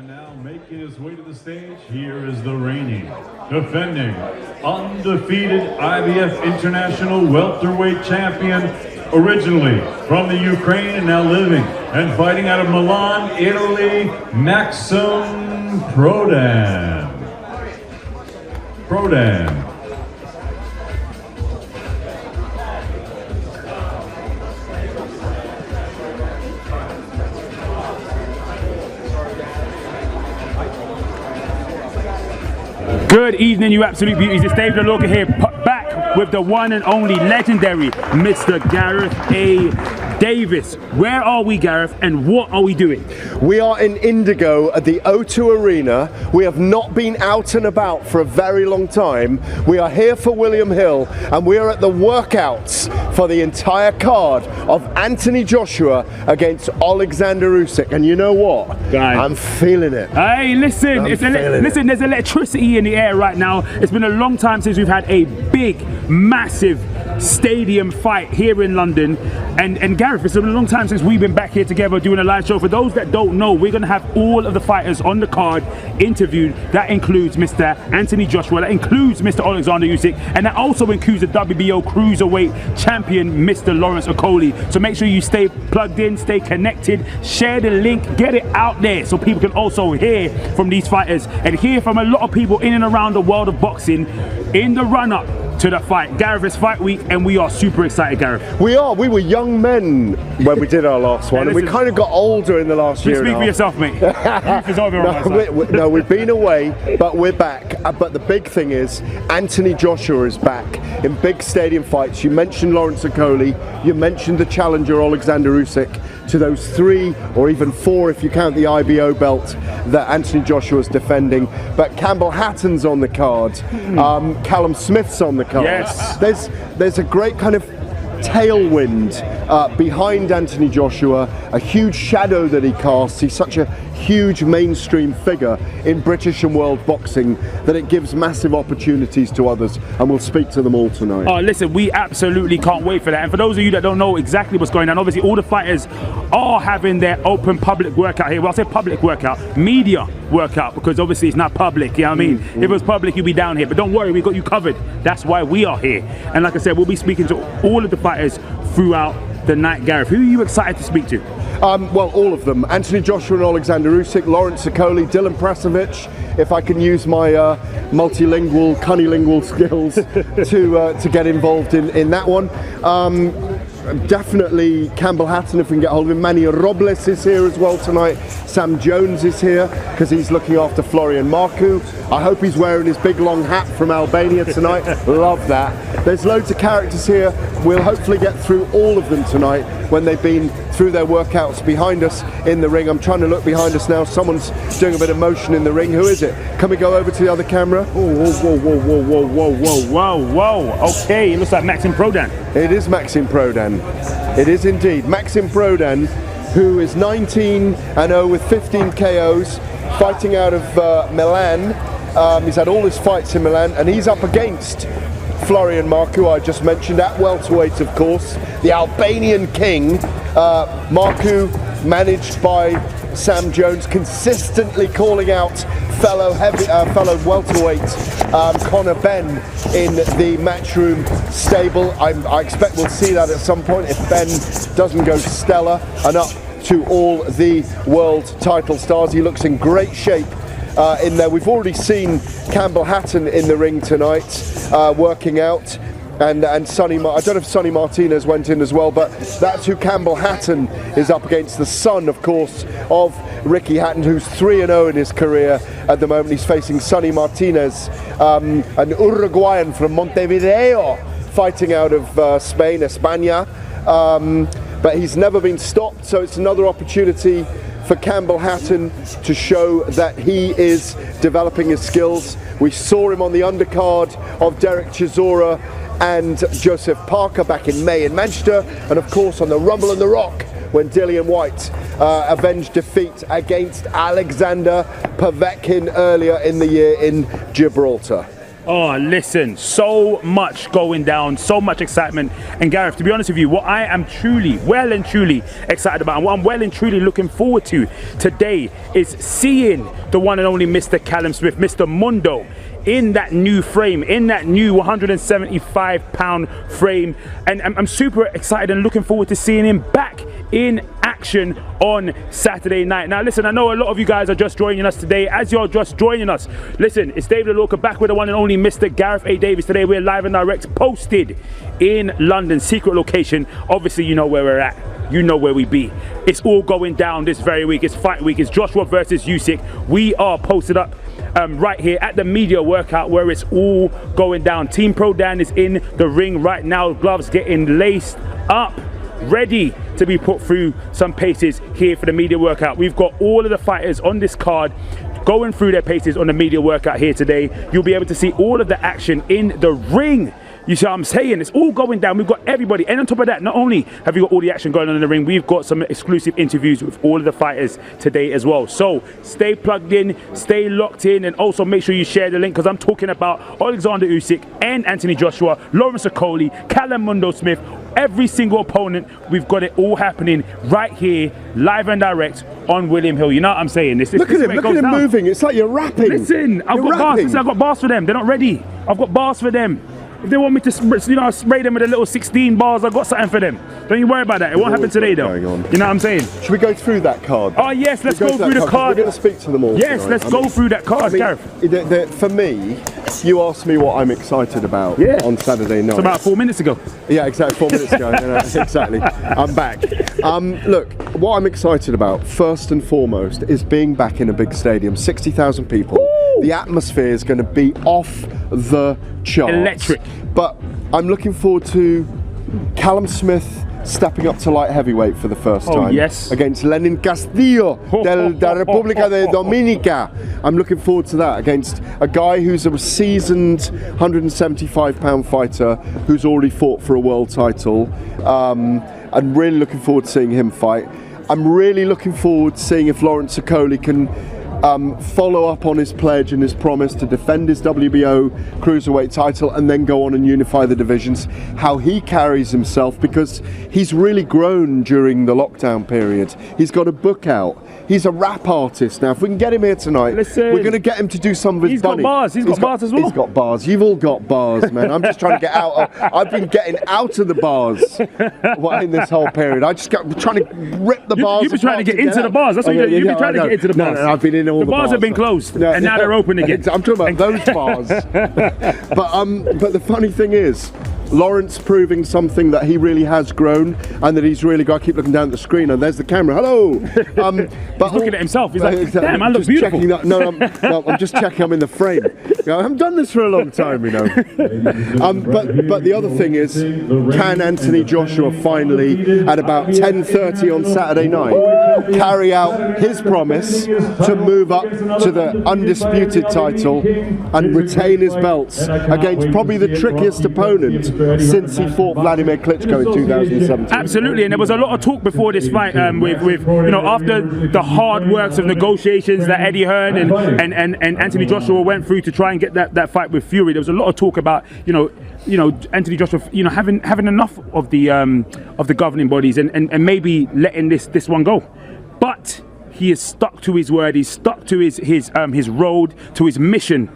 And now making his way to the stage, here is the reigning, defending, undefeated IBF International Welterweight Champion, originally from the Ukraine and now living and fighting out of Milan, Italy, Maxim Prodan. Good evening, you absolute beauties. It's David Alorca here, back with the one and only legendary Mr. Gareth A. Davis. Where are we, Gareth, and what are we doing? We are in Indigo at the O2 Arena. We have not been out and about for a very long time. We are here for William Hill, and we are at the workouts for the entire card of Anthony Joshua against Oleksandr Usyk. And you know what? Guys, I'm feeling it. Hey, listen, listen, there's electricity in the air right now. It's been a long time since we've had a big, massive stadium fight here in London, and Gareth, it's been a long time since we've been back here together doing a live show. For those that don't know, we're going to have all of the fighters on the card interviewed. That includes Mr. Anthony Joshua, that includes Mr. Oleksandr Usyk, and that also includes the WBO Cruiserweight Champion, Mr. Lawrence Okolie. So make sure you stay plugged in, stay connected, share the link, get it out there so people can also hear from these fighters and hear from a lot of people in and around the world of boxing in the run-up to the fight. Gareth, it's fight week and we are super excited, Gareth. We are. We were young men when we did our last one, and we kind of got older in the last year. Speak for yourself, mate. Youth is over on my side. No, we've been away, but we're back. But the big thing is, Anthony Joshua is back in big stadium fights. You mentioned Lawrence Okolie, you mentioned the challenger Oleksandr Usyk. To those 3 or even 4 if you count the IBO belt that Anthony Joshua's defending. But Campbell Hatton's on the card, Callum Smith's on the card. Yes. There's a great kind of tailwind behind Anthony Joshua, a huge shadow that he casts. He's such a huge mainstream figure in British and world boxing that it gives massive opportunities to others, and we'll speak to them all tonight. Oh, listen, we absolutely can't wait for that. And for those of you that don't know exactly what's going on, obviously all the fighters are having their open public workout here. Well, I say public workout, media workout, because obviously it's not public, you know what I mean? If it was public, you'd be down here, but don't worry, we got you covered. That's why we are here. And like I said, we'll be speaking to all of the fighters throughout the night. Gareth, who are you excited to speak to? Well, all of them. Anthony Joshua and Oleksandr Usyk, Lawrence Okolie, Dylan Prasovic, if I can use my multilingual, cunnilingual skills to get involved in that one. Definitely Campbell Hatton, if we can get hold of him. Manny Robles is here as well tonight. Sam Jones is here because he's looking after Florian Marku. I hope he's wearing his big long hat from Albania tonight. Love that. There's loads of characters here. We'll hopefully get through all of them tonight when they've been through their workouts behind us in the ring. I'm trying to look behind us now. Someone's doing a bit of motion in the ring. Who is it? Can we go over to the other camera? Whoa, whoa, whoa, whoa, whoa, whoa, whoa, whoa, whoa. Okay, it looks like Maxim Prodan. It is Maxim Prodan. It is indeed. Maxim Prodan, who is 19-0 with 15 KOs, fighting out of Milan. He's had all his fights in Milan, and he's up against Florian Marku, I just mentioned, at welterweight, of course, the Albanian king. Marku, managed by Sam Jones, consistently calling out fellow welterweight Conor Benn in the Matchroom stable. I expect we'll see that at some point if Ben doesn't go stellar and up to all the world title stars. He looks in great shape in there. We've already seen Campbell Hatton in the ring tonight, working out, and Sonny, I don't know if Sonny Martinez went in as well, but that's who Campbell Hatton is up against, the son, of course, of Ricky Hatton, who's 3-0 in his career at the moment. He's facing Sonny Martinez, an Uruguayan from Montevideo, fighting out of Spain, España, but he's never been stopped, so it's another opportunity for Campbell Hatton to show that he is developing his skills. We saw him on the undercard of Derek Chisora and Joseph Parker back in May in Manchester, and of course on the Rumble and the Rock when Dillian White avenged defeat against Alexander Povetkin earlier in the year in Gibraltar. Oh, listen, so much going down, so much excitement. And Gareth, to be honest with you, what I am truly, well and truly excited about, and what I'm well and truly looking forward to today is seeing the one and only Mr. Callum Smith, Mr. Mundo, in that new frame, in that new 175-pound frame. And I'm super excited and looking forward to seeing him back in action on Saturday night. Now listen, I know a lot of you guys are just joining us today. As you're just joining us, listen, it's David Aloka back with the one and only Mr. Gareth A. Davis. Today we're live and direct, posted in London, secret location. Obviously you know where we're at, you know where we be. It's all going down this very week. It's fight week, it's Joshua versus Usyk. We are posted up right here at the media workout where it's all going down. Team Pro Dan is in the ring right now, gloves getting laced up, ready to be put through some paces here for the media workout. We've got all of the fighters on this card going through their paces on the media workout here today. You'll be able to see all of the action in the ring. You see what I'm saying? It's all going down. We've got everybody. And on top of that, not only have you got all the action going on in the ring, we've got some exclusive interviews with all of the fighters today as well. So stay plugged in, stay locked in, and also make sure you share the link, because I'm talking about Oleksandr Usyk and Anthony Joshua, Lawrence Okoli, Callum Mundo Smith, every single opponent. We've got it all happening right here, live and direct on William Hill. You know what I'm saying? Look at him moving. It's like you're rapping. Listen, I've got bars. Listen, I've got bars for them. They're not ready. I've got bars for them. If they want me to, spray them with a little 16 bars, I've got something for them. Don't you worry about that. It won't happen today, though. You know what I'm saying? Should we go through that card? Oh yes, let's go through the card. We're going to speak to them all. Yes, let's go through that card, Gareth. For me, you asked me what I'm excited about on Saturday night. It's about 4 minutes ago. Yeah, exactly. 4 minutes ago. Exactly. I'm back. Look, what I'm excited about first and foremost is being back in a big stadium, 60,000 people. Woo! The atmosphere is going to be off the charts. Electric. But I'm looking forward to Callum Smith stepping up to light heavyweight for the first time against Lenin Castillo de la República de Dominica. I'm looking forward to that against a guy who's a seasoned 175-pound fighter who's already fought for a world title. I'm really looking forward to seeing him fight. I'm really looking forward to seeing if Lawrence Okoli can follow up on his pledge and his promise to defend his WBO cruiserweight title and then go on and unify the divisions, how he carries himself, because he's really grown during the lockdown period. He's got a book out. He's a rap artist now. If we can get him here tonight, we're going to get him to do some of his bunny. He's got bars as well. He's got bars. You've all got bars, man. I'm just trying to get out. I've been getting out of the bars in this whole period. I just got trying to rip the bars. You've been trying to get into the bars. That's what you've been trying to get into the bars. No, I've been in all the bars. The bars have been closed, and now they're open again. I'm talking about those bars. But the funny thing is, Lawrence proving something that he really has grown and that he's really got. I keep looking down at the screen and there's the camera. Hello. But he's looking at himself. He's like, damn, I look beautiful. I'm just checking I'm in the frame. I haven't done this for a long time, you know. But the other thing is, can Anthony Joshua finally, at about 10:30 on Saturday night, carry out his promise to move up to the undisputed title and retain his belts against probably the trickiest opponent since he fought Vladimir Klitschko in 2017. Absolutely, and there was a lot of talk before this fight with after the hard works of negotiations that Eddie Hearn and Anthony Joshua went through to try and get that fight with Fury. There was a lot of talk about Anthony Joshua having enough of the governing bodies and maybe letting this one go, but he is stuck to his word. He's stuck to his road, to his mission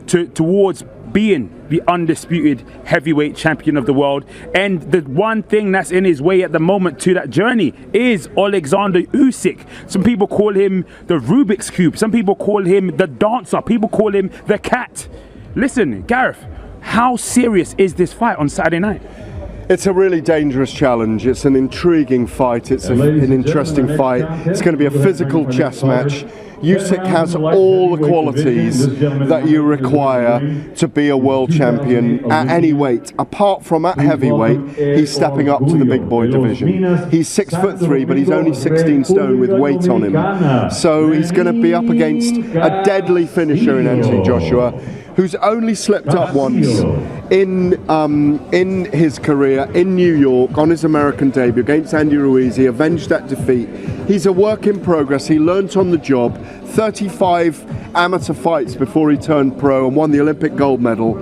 towards being the undisputed heavyweight champion of the world. And the one thing that's in his way at the moment to that journey is Oleksandr Usyk. Some people call him the Rubik's Cube. Some people call him the dancer. People call him the cat. Listen, Gareth, how serious is this fight on Saturday night? It's a really dangerous challenge. It's an intriguing fight. It's an interesting fight. It's going to be a physical chess match. Usyk has all the qualities that you require to be a world champion at any weight. Apart from at heavyweight, he's stepping up to the big boy division. He's 6'3", but he's only 16 stone with weight on him. So he's going to be up against a deadly finisher in Anthony Joshua. who's only slipped up once in his career in New York on his American debut against Andy Ruiz. He avenged that defeat. He's a work in progress. He learnt on the job. 35 amateur fights before he turned pro and won the Olympic gold medal.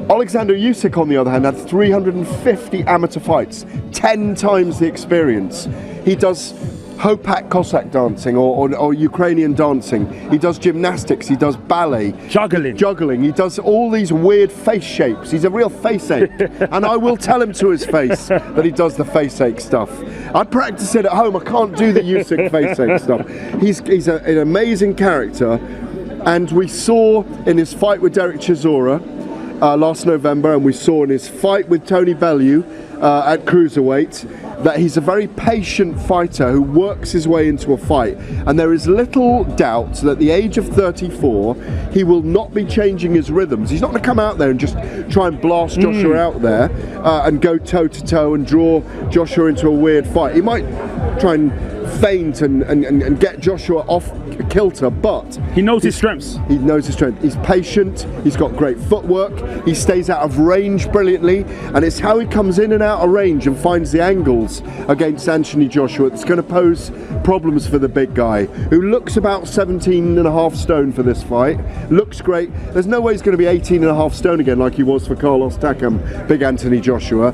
Oleksandr Usyk, on the other hand, had 350 amateur fights, 10 times the experience. He does Hopak Cossack dancing or Ukrainian dancing. He does gymnastics, he does ballet. Juggling. He does all these weird face shapes. He's a real face ache. And I will tell him to his face that he does the face ache stuff. I practice it at home. I can't do the Usyk face ache stuff. He's an amazing character. And we saw in his fight with Derek Chisora last November, and we saw in his fight with Tony Bellew at cruiserweight, that he's a very patient fighter who works his way into a fight, and there is little doubt that at the age of 34 he will not be changing his rhythms. He's not going to come out there and just try and blast Joshua out there and go toe to toe and draw Joshua into a weird fight. He might try and feint and get Joshua off kilter, but he knows his strengths. He knows his strength. He's patient, he's got great footwork, he stays out of range brilliantly, and it's how he comes in and out of range and finds the angles against Anthony Joshua that's going to pose problems for the big guy, who looks about 17.5 stone for this fight. Looks great. There's no way he's going to be 18.5 stone again like he was for Carlos Takam, big Anthony Joshua.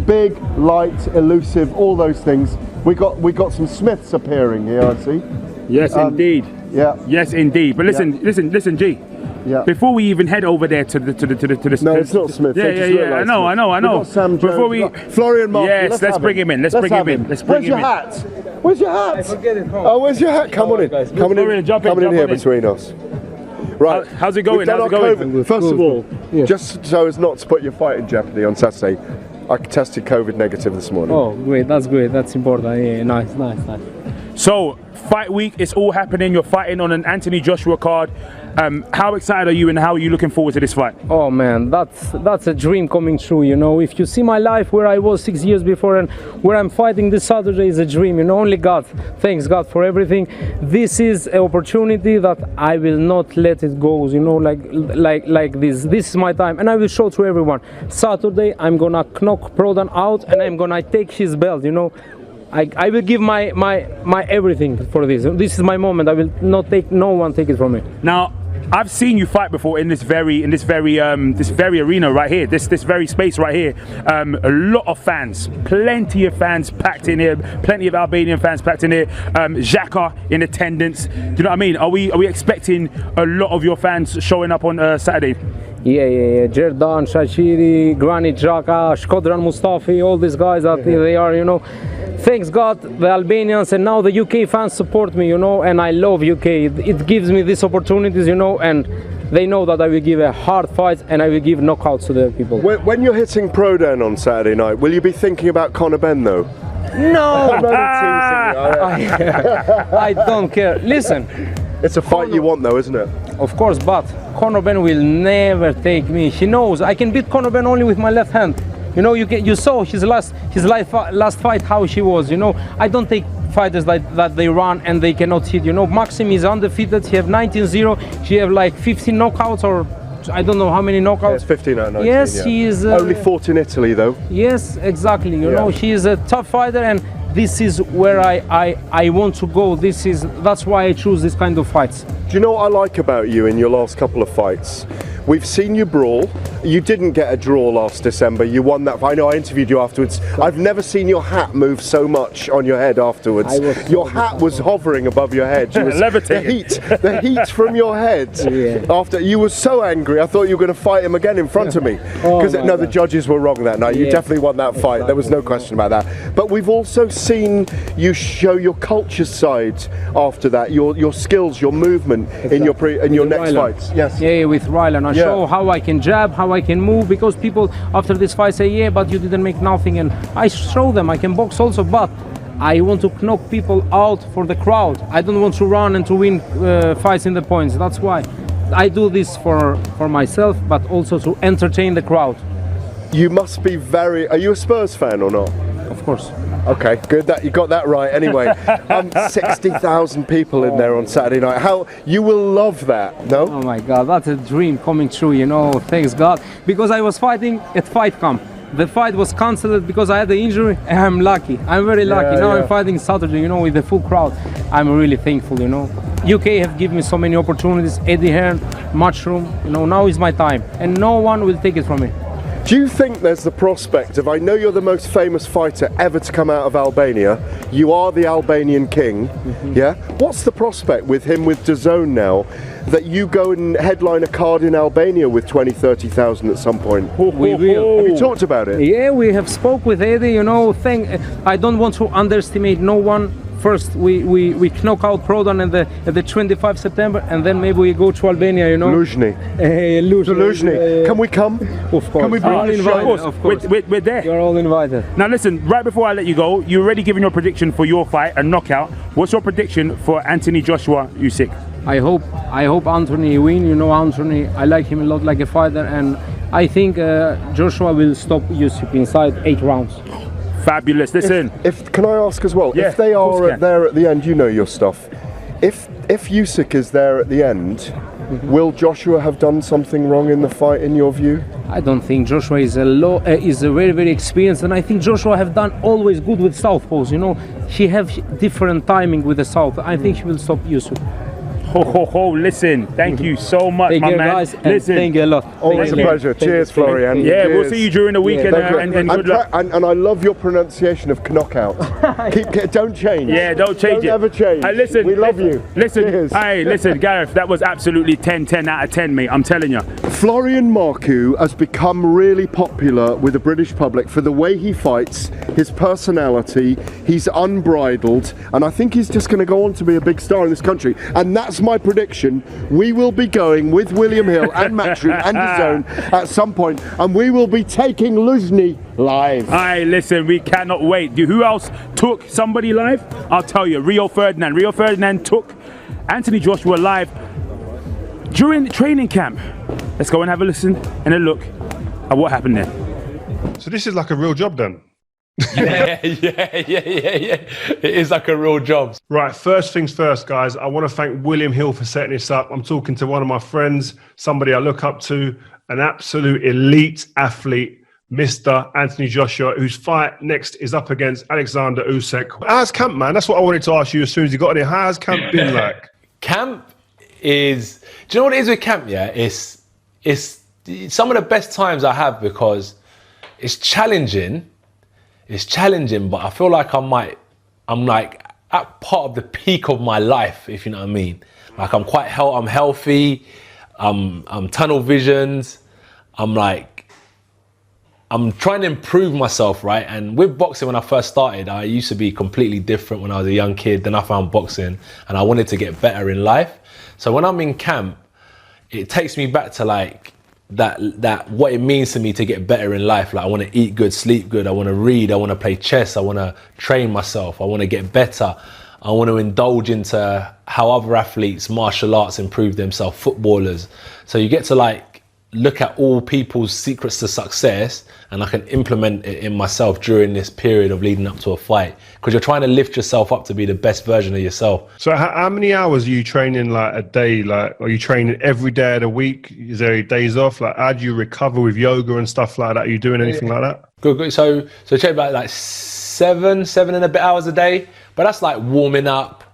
Big, light, elusive, all those things. We got some Smiths appearing here, I see. Yes, indeed. Yeah. Yes, indeed. But listen, G. Yeah. Before we even head over there to the No, it's not Smith. Yeah. I know. We've got Sam Jones. Before we Florian Martin. Yes, let's bring him in. Let's bring him in. Where's your hat? Where's your hat? Oh, where's your hat? Come on in. Come in here between us. Right. How's it going? How's it going? First of all, just so as not to put your fight in jeopardy on Saturday, I tested COVID negative this morning. Oh, great. That's great. That's important. Yeah, nice. So, fight week, it's all happening. You're fighting on an Anthony Joshua card. How excited are you, and how are you looking forward to this fight? Oh man, that's a dream coming true, you know. If you see my life where I was 6 years before and where I'm fighting this Saturday is a dream, you know. Only God, thanks God for everything. This is an opportunity that I will not let it go, you know, like this. This is my time, and I will show to everyone. Saturday, I'm gonna knock Prodan out, and I'm gonna take his belt, you know. I will give my everything for this. This is my moment. I will not take no one take it from me. Now, I've seen you fight before in this very arena right here, this very space right here. A lot of fans, plenty of fans packed in here, plenty of Albanian fans packed in here. Xhaka in attendance. Do you know what I mean? Are we expecting a lot of your fans showing up on Saturday? Yeah. Jerdan, Shashiri, Granit Xhaka, Shkodran Mustafi, all these guys out there, they are, you know. Thanks God, the Albanians and now the UK fans support me, you know, and I love UK. It gives me these opportunities, you know, and they know that I will give a hard fight and I will give knockouts to the people. When you're hitting Prodan on Saturday night, will you be thinking about Conor Benn though? No! I don't care. Listen. It's a fight you want though, isn't it? Of course, but Conor Benn will never take me. He knows I can beat Conor Benn only with my left hand. You know, you saw his last fight how she was. You know, I don't take fighters that they run and they cannot hit. You know, Maxim is undefeated. He have 19-0. She have like 15 knockouts or I don't know how many knockouts. Yeah, it's 15 out of 19. Yes, yeah. he is. Only fought in Italy though. Yes, exactly. You know, she is a tough fighter, and this is where I want to go. That's why I choose this kind of fights. Do you know what I like about you in your last couple of fights? We've seen you brawl. You didn't get a draw last December. You won that. I know I interviewed you afterwards. I've never seen your hat move so much on your head afterwards. Your hat was hovering above your head. You was, levitating. The heat from your head. Yeah. After you were so angry, I thought you were going to fight him again in front of me. Because the judges were wrong that night. You definitely won that fight. There was no question about that. But we've also seen you show your culture side after that. Your skills, your movement in your next fights. Yes. Yeah, with Rylan. I show how I can jab, how I can move, because people after this fight say, yeah, but you didn't make nothing, and I show them I can box also, but I want to knock people out for the crowd. I don't want to run and to win fights in the points. That's why I do this for myself, but also to entertain the crowd. You must be are you a Spurs fan or not? Of course. Okay, good that you got that right. Anyway, 60,000 people in there on Saturday night. How you will love that, no? Oh my God, that's a dream coming true, you know, thanks God. Because I was fighting at Fight Camp. The fight was cancelled because I had the injury, and I'm lucky. I'm very lucky. Now I'm fighting Saturday, you know, with the full crowd. I'm really thankful, you know. UK have given me so many opportunities, Eddie Hearn, Matchroom, you know, now is my time. And no one will take it from me. Do you think there's the prospect of, I know you're the most famous fighter ever to come out of Albania, you are the Albanian king, yeah? What's the prospect with him with DAZN now, that you go and headline a card in Albania with 20, 30,000 at some point? We will. Have you talked about it? Yeah, we have spoke with Eddie, you know, I don't want to underestimate no one. First, we knock out Prodan at the 25 September, and then maybe we go to Albania, you know. Luzhny. Luzhny. Can we come? Of course. Can we bring the show? Of course. We're there. You're all invited. Now listen, right before I let you go, you're already giving your prediction for your fight, a knockout. What's your prediction for Anthony Joshua Usyk? I hope Anthony win. You know, Anthony, I like him a lot like a fighter, and I think Joshua will stop Usyk inside 8 rounds. Fabulous. Listen. If can I ask as well? Yeah, if they of course are can. there at the end, you know your stuff. If Usyk is there at the end, will Joshua have done something wrong in the fight, in your view? I don't think Joshua is a very, very experienced, and I think Joshua have done always good with southpaws. You know, he have different timing with the south. I think he will stop Usyk. Ho ho ho! Listen, thank you so much, Thank my you, man. guys, and Listen, thank you a lot. Always a you. pleasure. Cheers, Florian. yeah, we'll Cheers. see you during the weekend, Thank you. and good luck. And I love your pronunciation of knockout. Don't change. Yeah, don't change it. Don't ever change. Hey, listen, we love you. Listen, Cheers. hey, listen, Gareth, that was absolutely 10 out of 10, mate. I'm telling you. Florian Marku has become really popular with the British public for the way he fights, his personality. He's unbridled, and I think he's just going to go on to be a big star in this country. And that's my prediction. We will be going with William Hill and Matchroom and DAZN at some point, and we will be taking Luzhny live. Hey, listen, we cannot wait. Who else took somebody live? I'll tell you, Rio Ferdinand. Rio Ferdinand took Anthony Joshua live during the training camp. Let's go and have a listen and a look at what happened there. So this is like a real job then? Yeah. It is like a real job. Right, first things first, guys. I want to thank William Hill for setting this up. I'm talking to one of my friends, somebody I look up to, an absolute elite athlete, Mr. Anthony Joshua, whose fight next is up against Oleksandr Usyk. How's camp, man? That's what I wanted to ask you as soon as you got in here. How's camp been like? Camp is, do you know what it is with camp? Yeah, it's some of the best times I have because it's challenging. It's challenging, but I feel like I'm like at part of the peak of my life, if you know what I mean. Like I'm healthy, I'm tunnel visioned, I'm trying to improve myself, right? And with boxing, when I first started, I used to be completely different when I was a young kid. Then I found boxing and I wanted to get better in life. So when I'm in camp, it takes me back to like that what it means to me to get better in life. Like I want to eat good, sleep good, I want to read, I want to play chess, I want to train myself, I want to get better, I want to indulge into how other athletes, martial arts improve themselves, footballers. So you get to like look at all people's secrets to success, and I can implement it in myself during this period of leading up to a fight, because you're trying to lift yourself up to be the best version of yourself. So how many hours are you training like a day? Like, are you training every day of the week? Is there any days off? Like, how do you recover with yoga and stuff like that? Are you doing anything like that? Good. So train about like seven and a bit hours a day, but that's like warming up.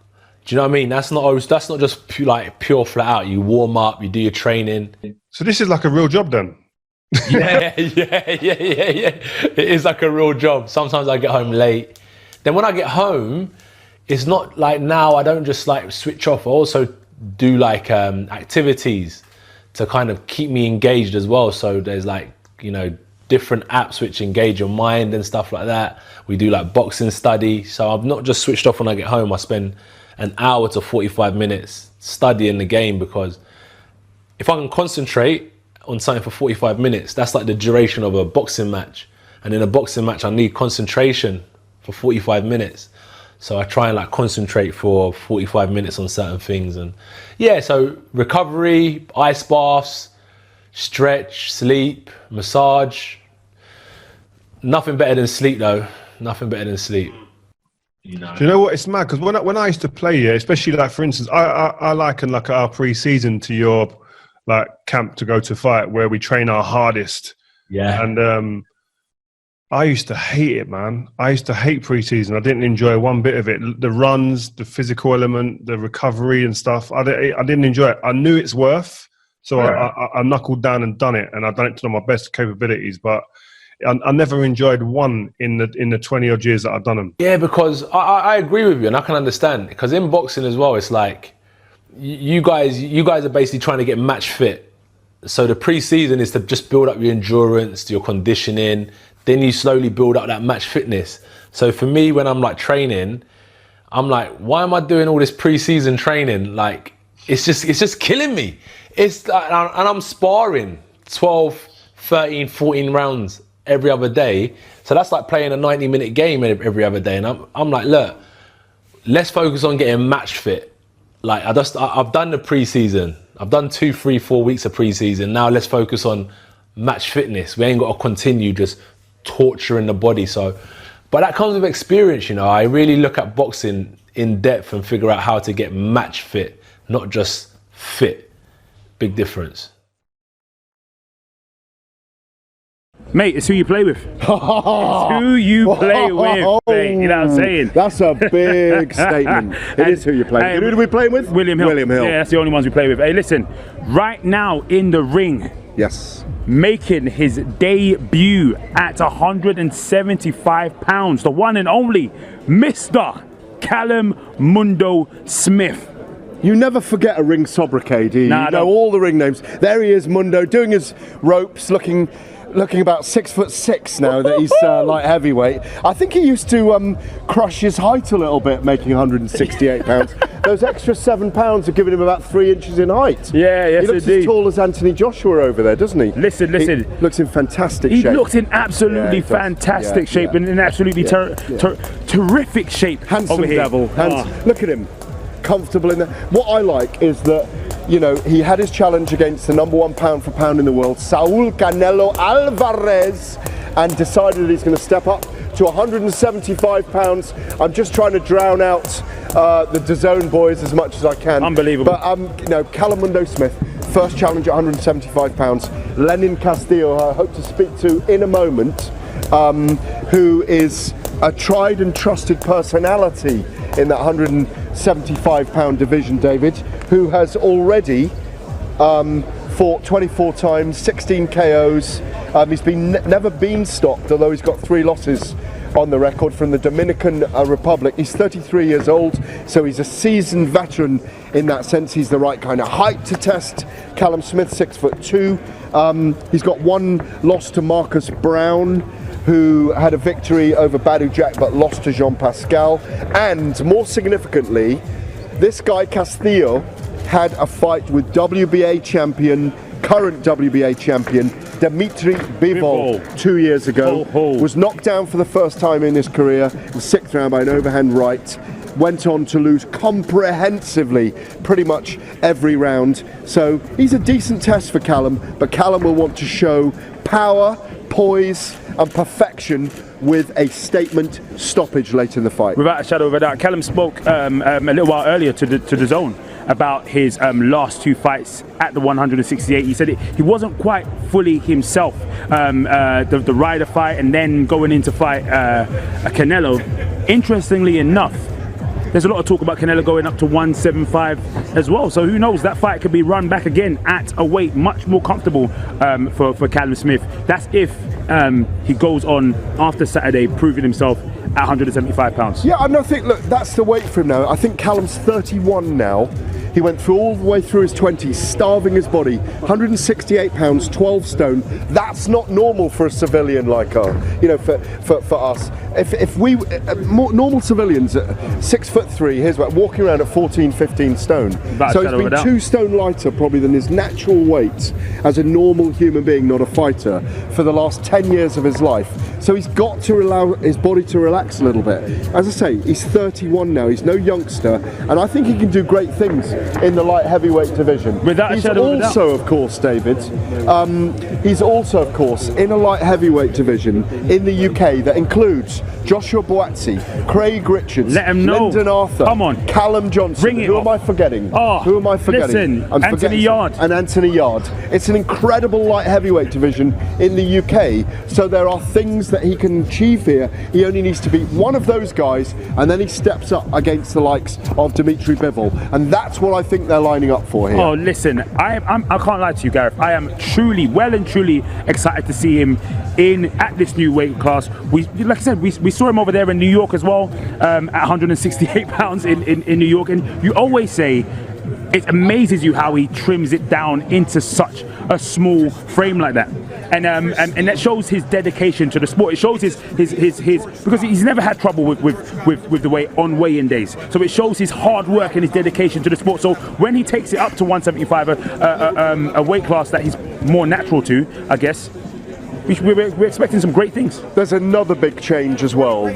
Do you know what I mean? That's not just pure flat out. You warm up, you do your training. So this is like a real job then? Yeah. It is like a real job. Sometimes I get home late. Then when I get home, it's not like now I don't just like switch off. I also do like activities to kind of keep me engaged as well. So there's like, you know, different apps which engage your mind and stuff like that. We do like boxing study. So I'm not just switched off when I get home. I spend an hour to 45 minutes studying the game, because if I can concentrate on something for 45 minutes, that's like the duration of a boxing match. And in a boxing match, I need concentration for 45 minutes. So I try and like concentrate for 45 minutes on certain things. And yeah, so recovery, ice baths, stretch, sleep, massage. Nothing better than sleep though. Nothing better than sleep. Do you know what? It's mad because when I used to play, yeah, especially like for instance, I liken like our pre-season to your like camp to go to fight where we train our hardest. Yeah. And I used to hate it, man. I used to hate pre-season. I didn't enjoy one bit of it. The runs, the physical element, the recovery and stuff. I didn't enjoy it. I knew its worth, so I knuckled down and done it, and I've done it to my best capabilities. But I never enjoyed one in the 20 odd years that I've done them. Yeah, because I agree with you, and I can understand. Because in boxing as well, it's like you guys are basically trying to get match fit. So the pre-season is to just build up your endurance, your conditioning. Then you slowly build up that match fitness. So for me, when I'm like training, I'm like, why am I doing all this pre-season training? Like, it's just killing me. It's like, and I'm sparring 12, 13, 14 rounds every other day. So that's like playing a 90-minute game every other day. And I'm like, look, let's focus on getting match fit. Like I've done the pre-season. I've done 2, 3, 4 weeks of pre-season. Now let's focus on match fitness. We ain't got to continue just torturing the body. So, but that comes with experience, you know. I really look at boxing in depth and figure out how to get match fit, not just fit. Big difference. Mate, it's who you play with. It's who you play with, mate. You know what I'm saying? That's a big statement. It is who you play with. Who do we play with? William Hill. William Hill. Yeah, that's the only ones we play with. Hey, listen, right now in the ring, yes, making his debut at 175 pounds, the one and only Mr. Callum Mundo Smith. You never forget a ring sobriquet, do you? Nah, you know all the ring names. There he is, Mundo, doing his ropes, looking about 6'6" now that he's light heavyweight. I think he used to crush his height a little bit, making 168 pounds. Those extra 7 pounds are giving him about 3 inches in height. Yeah, yes, he looks indeed. as tall as Anthony Joshua over there, doesn't he? Listen. He looks in fantastic shape. He looks in absolutely fantastic shape and in absolutely terrific shape. Handsome over here. devil. Look at him, comfortable in there. What I like is that, you know, he had his challenge against the #1 pound for pound in the world, Saul Canelo Alvarez, and decided he's going to step up to 175 pounds. I'm just trying to drown out the DAZN boys as much as I can. Unbelievable. But you know, Callum Mundo Smith, first challenge at 175 pounds. Lenin Castillo, I hope to speak to in a moment, who is a tried and trusted personality in that 175 pound division, David, who has already fought 24 times, 16 KOs. He's never been stopped, although he's got 3 losses on the record from the Dominican Republic. He's 33 years old, so he's a seasoned veteran in that sense. He's the right kind of height to test Callum Smith, 6'2". He's got 1 loss to Marcus Brown, who had a victory over Badu Jack but lost to Jean Pascal. And more significantly, this guy Castillo had a fight with WBA champion, current WBA champion, Dimitri Bivol 2 years ago. Was knocked down for the first time in his career in the 6th round by an overhand right. Went on to lose comprehensively pretty much every round. So he's a decent test for Callum, but Callum will want to show power, poise and perfection with a statement stoppage late in the fight. Without a shadow of a doubt. Callum spoke a little while earlier to the zone about his last 2 fights at the 168. He said he wasn't quite fully himself. The Ryder fight and then going into fight Canelo. Interestingly enough, there's a lot of talk about Canelo going up to 175 as well. So who knows, that fight could be run back again at a weight much more comfortable for Callum Smith. That's if he goes on after Saturday proving himself at 175 pounds. Yeah, I think, look, that's the weight for him now. I think Callum's 31 now. He went through all the way through his 20s, starving his body. 168 pounds, 12 stone. That's not normal for a civilian like for us. If we normal civilians at 6'3", here's what, walking around at 14, 15 stone. So he's been 2 stone lighter probably than his natural weight as a normal human being, not a fighter, for the last 10 years of his life. So he's got to allow his body to relax a little bit. As I say, he's 31 now. He's no youngster, and I think he can do great things in the light heavyweight division. He's also, of course, David, he's also, of course, in a light heavyweight division in the UK that includes Joshua Boazzi, Craig Richards, Let him know. Lyndon Arthur, Come on. Callum Johnson. Bring it Who up. am I forgetting? Oh, Who am I forgetting? listen, Anthony Yard. And Anthony Yard. It's an incredible light heavyweight division in the UK. So there are things that he can achieve here. He only needs to beat one of those guys, and then he steps up against the likes of Dimitri Bivol. And that's what I think they're lining up for here. Oh, listen, I can't lie to you, Gareth. I am truly, well and truly excited to see him at this new weight class. Like I said, we saw him over there in New York as well, at 168 pounds in New York. And you always say, it amazes you how he trims it down into such a small frame like that. And that shows his dedication to the sport. It shows his because he's never had trouble with the weight on weigh-in days. So it shows his hard work and his dedication to the sport. So when he takes it up to 175, a weight class that he's more natural to, I guess, we're expecting some great things. There's another big change as well.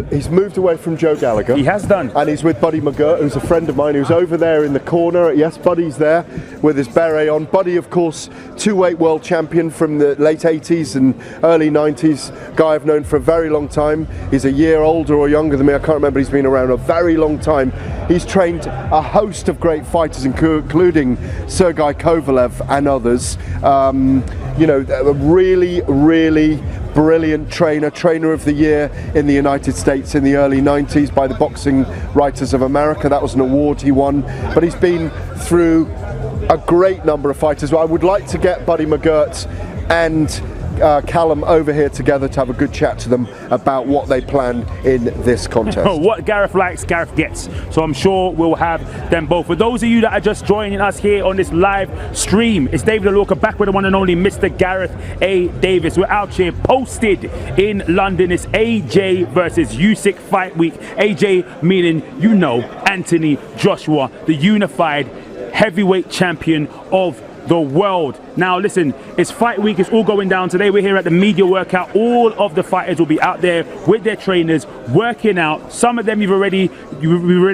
He's moved away from Joe Gallagher. He has done. And he's with Buddy McGirt, who's a friend of mine, who's over there in the corner. Yes, Buddy's there with his beret on. Buddy, of course, two-weight world champion from the late 80s and early 90s. Guy I've known for a very long time. He's a year older or younger than me. I can't remember. He's been around a very long time. He's trained a host of great fighters, including Sergei Kovalev and others. You know, a really brilliant trainer of the year in the United States in the early 90s by the Boxing Writers of America. That was an award he won, but he's been through a great number of fighters. I would like to get Buddy McGirt and Callum over here together to have a good chat to them about what they plan in this contest. What Gareth likes, Gareth gets. So I'm sure we'll have them both. For those of you that are just joining us here on this live stream, it's David Alorca back with the one and only Mr. Gareth A. Davis. We're out here posted in London. It's AJ versus Usyk fight week. AJ meaning, you know, Anthony Joshua, the unified heavyweight champion of the world. Now listen, it's fight week, it's all going down today. We're here at the media workout. All of the fighters will be out there with their trainers working out. Some of them you've already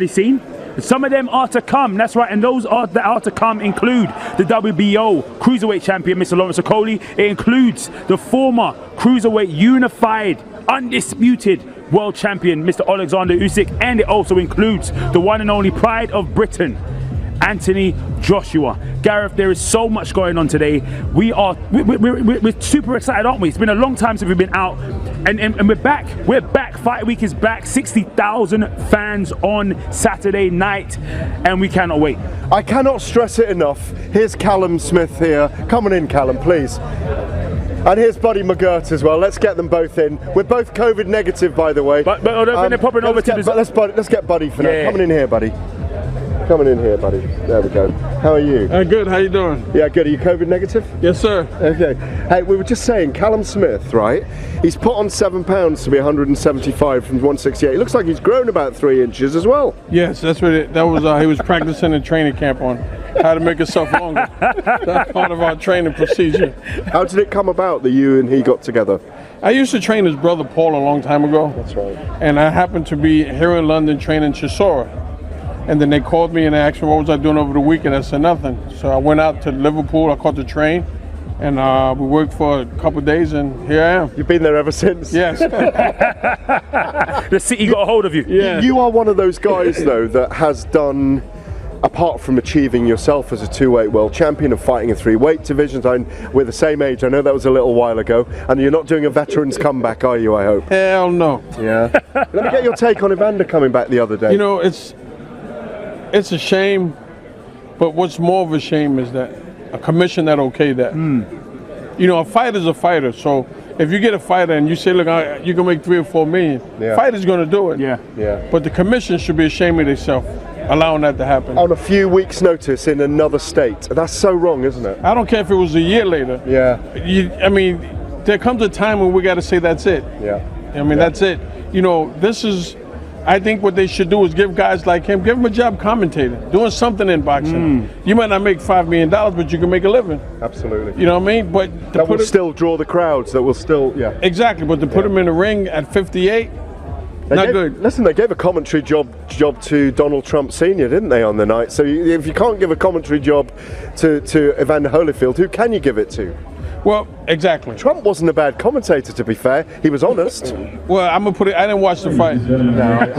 seen. Some of them are to come, that's right, and those that are to come include the WBO Cruiserweight champion, Mr. Lawrence Okoli. It includes the former Cruiserweight unified, undisputed world champion, Mr. Oleksandr Usyk, and it also includes the one and only pride of Britain, Anthony Joshua. Gareth, there is so much going on today. We're super excited, aren't we? It's been a long time since we've been out, and we're back. We're back. Fight week is back. 60,000 fans on Saturday night, and we cannot wait. I cannot stress it enough. Here's Callum Smith here. Come on in, Callum, please. And here's Buddy McGirt as well. Let's get them both in. We're both COVID negative, by the way. But they're popping over to the... Let's get Buddy for now. Come on in here, Buddy. Coming in here, buddy. There we go. How are you? Good. How you doing? Yeah, good. Are you COVID negative? Yes, sir. Okay. Hey, we were just saying, Callum Smith, right? He's put on 7 pounds to be 175 from 168. It looks like he's grown about 3 inches as well. Yes, that's what that was. He was practicing in training camp on how to make himself longer. That's part of our training procedure. How did it come about that you and he got together? I used to train his brother Paul a long time ago. That's right. And I happened to be here in London training Chisora. And then they called me and asked me what was I doing over the weekend. I said nothing. So I went out to Liverpool. I caught the train, and we worked for a couple of days, and here I am. You've been there ever since? Yes. The city got a hold of you. Yeah. You are one of those guys, though, that has done, apart from achieving yourself as a two-weight world champion and fighting in 3 weight divisions, we're the same age. I know that was a little while ago, and you're not doing a veteran's comeback, are you? I hope. Hell no. Yeah. Let me get your take on Evander coming back the other day. You know, it's a shame, but what's more of a shame is that a commission that okayed that. You know, a fighter's a fighter, so if you get a fighter and you say, look, you can make 3 or 4 million, fighter's going to do it. Yeah. But the commission should be ashamed of themselves, allowing that to happen. On a few weeks' notice in another state. That's so wrong, isn't it? I don't care if it was a year later. Yeah. I mean, there comes a time when we got to say that's it. Yeah. I mean, that's it. You know, I think what they should do is give guys like him, give him a job commentating, doing something in boxing. You might not make $5 million, but you can make a living. Absolutely. You know what I mean? But that will still draw the crowds. That will still, Exactly. But to put him in the ring at 58, not good. Listen, they gave a commentary job to Donald Trump Sr., didn't they, on the night? So if you can't give a commentary job to Evander Holyfield, who can you give it to? Well, Exactly. Trump wasn't a bad commentator, to be fair. He was honest. Well, I'm gonna put it. I didn't watch the fight.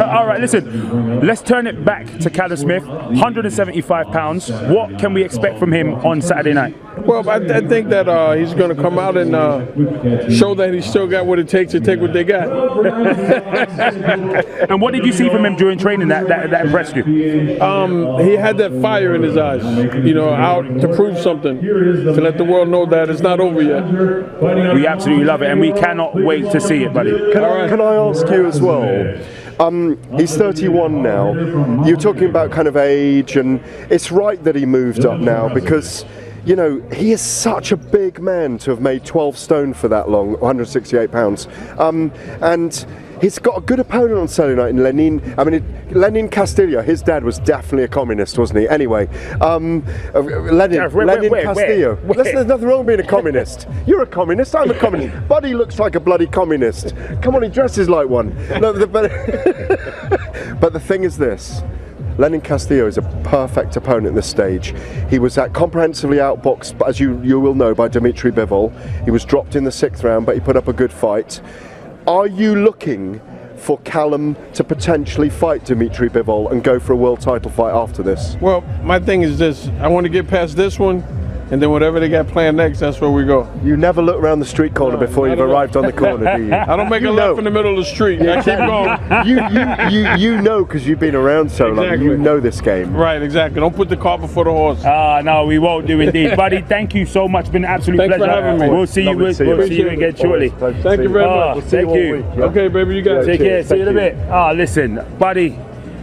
All right, listen. Let's turn it back to Kylie Smith. 175 pounds. What can we expect from him on Saturday night? Well, I think that he's going to come out and show that he still got what it takes to take what they got. And what did you see from him during training that impressed you? He had that fire in his eyes, you know, out to prove something, to let the world know that it's not over yet. We absolutely love it, and we cannot wait to see it, buddy. Can I ask you as well? He's 31 now. You're talking about kind of age, and it's right that he moved up now because, you know, he is such a big man to have made 12 stone for that long, 168 pounds. And he's got a good opponent on Saturday night in Lenin Castillo. His dad was definitely a communist, wasn't he? Anyway, Lenin Castillo. There's nothing wrong with being a communist. You're a communist, I'm a communist. Buddy looks like a bloody communist. Come on, he dresses like one. No, but the thing is this. Lenin Castillo is a perfect opponent at this stage. He was comprehensively outboxed, as you will know, by Dimitri Bivol. He was dropped in the 6th round, but he put up a good fight. Are you looking for Callum to potentially fight Dimitri Bivol and go for a world title fight after this? Well, my thing is this. I want to get past this one, and then whatever they got planned next, that's where we go. You never look around the street corner before you've arrived on the corner, do you? I don't make a left in the middle of the street. I keep going. You know, because you've been around so long. You know this game. Right, exactly. Don't put the cart before the horse. No, we won't do indeed. Buddy, thank you so much. It's been an absolute Thanks pleasure. for having me. We'll see you again shortly. Thank you very much. Thank you. Okay, baby, you got it. Take care. See you in a bit. Listen, buddy.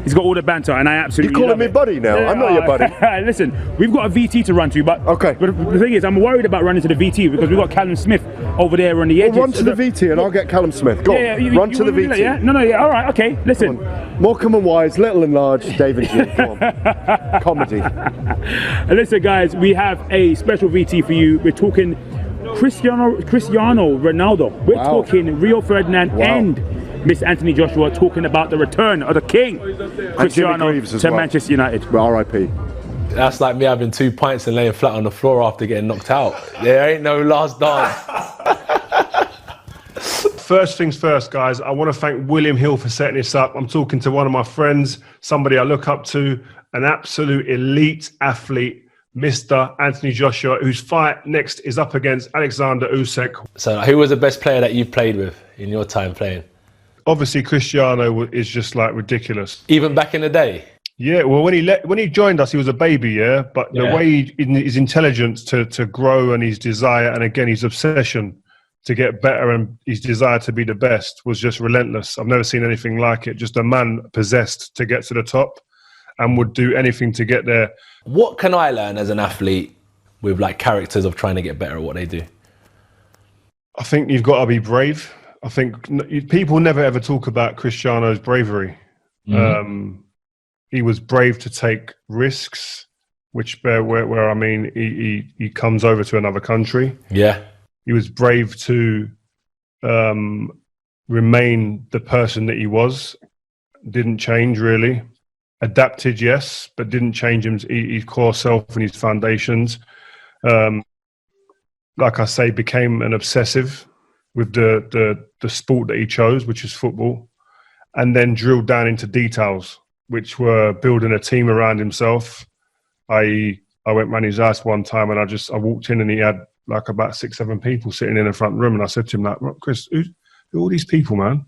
He's got all the banter, and I absolutely You're calling me buddy now? I'm not your buddy. Listen, we've got a VT to run to, but the thing is, I'm worried about running to the VT because we've got Callum Smith over there on the edges. Run to the VT and I'll get Callum Smith. Go on, run to the VT. Yeah? No, all right, okay, listen. Morecambe and Wise, Little and Large, Dave and Jim, come on. Comedy. Listen, guys, we have a special VT for you. We're talking Cristiano Ronaldo. We're talking Rio Ferdinand and Miss Anthony Joshua, talking about the return of the king, Cristiano, to Manchester United. R.I.P. That's like me having 2 pints and laying flat on the floor after getting knocked out. There ain't no last dance. First things first, guys, I want to thank William Hill for setting this up. I'm talking to one of my friends, somebody I look up to, an absolute elite athlete, Mr. Anthony Joshua, whose fight next is up against Oleksandr Usyk. So who was the best player that you played with in your time playing? Obviously, Cristiano is just like ridiculous. Even back in the day? Yeah, well, when he joined us, he was a baby, yeah? But the way his intelligence to grow and his desire, and again, his obsession to get better and his desire to be the best was just relentless. I've never seen anything like it. Just a man possessed to get to the top and would do anything to get there. What can I learn as an athlete with like characters of trying to get better at what they do? I think you've got to be brave. I think people never ever talk about Cristiano's bravery. Mm-hmm. He was brave to take risks, where I mean, he comes over to another country. Yeah. He was brave to remain the person that he was. Didn't change really. Adapted, yes, but didn't change his core self and his foundations. Like I say, became an obsessive with the sport that he chose, which is football, and then drilled down into details, which were building a team around himself. I went round his house one time and I walked in and he had like about 6-7 people sitting in the front room, and I said to him, like, Chris, who are all these people, man?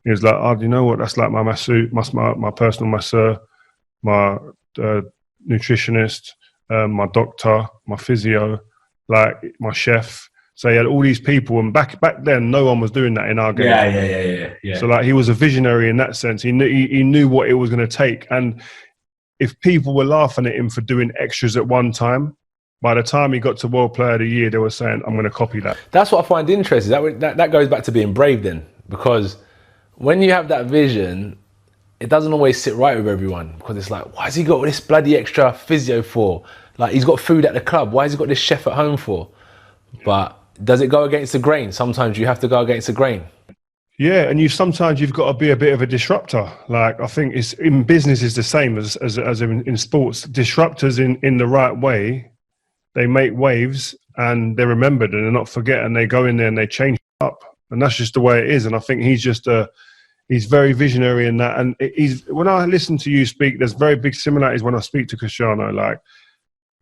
He was like, oh, you know what? That's like my masseuse, my personal masseur, my nutritionist, my doctor, my physio, like my chef. So he had all these people, and back then, no one was doing that in our game. Yeah. So like, he was a visionary in that sense. He knew what it was going to take, and if people were laughing at him for doing extras at one time, by the time he got to World Player of the Year, they were saying, "I'm going to copy that." That's what I find interesting. That goes back to being brave, then, because when you have that vision, it doesn't always sit right with everyone, because it's like, why has he got this bloody extra physio for? Like, he's got food at the club. Why has he got this chef at home for? But does it go against the grain? Sometimes you have to go against the grain. Yeah, and sometimes you've got to be a bit of a disruptor. Like, I think it's in business is the same as in sports. Disruptors in the right way they make waves and they're remembered and they're not forget, and they go in there and they change up, and that's just the way it is. And I think he's very visionary in that. And when I listen to you speak, there's very big similarities when I speak to Cristiano. Like,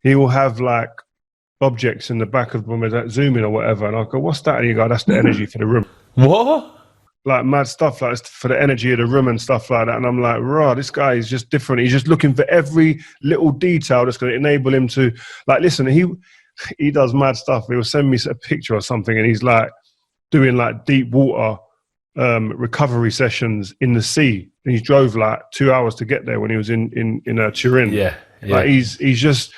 he will have like objects in the back of them, zoom in or whatever, and I'll go, what's that? And you go, that's the energy for the room. What? Like mad stuff, like for the energy of the room and stuff like that. And I'm like, rah, this guy is just different. He's just looking for every little detail that's going to enable him to, like, listen, he does mad stuff. He'll send me a picture or something, and he's like doing like deep water recovery sessions in the sea. And he drove like 2 hours to get there when he was in Turin. Yeah. Like he's just,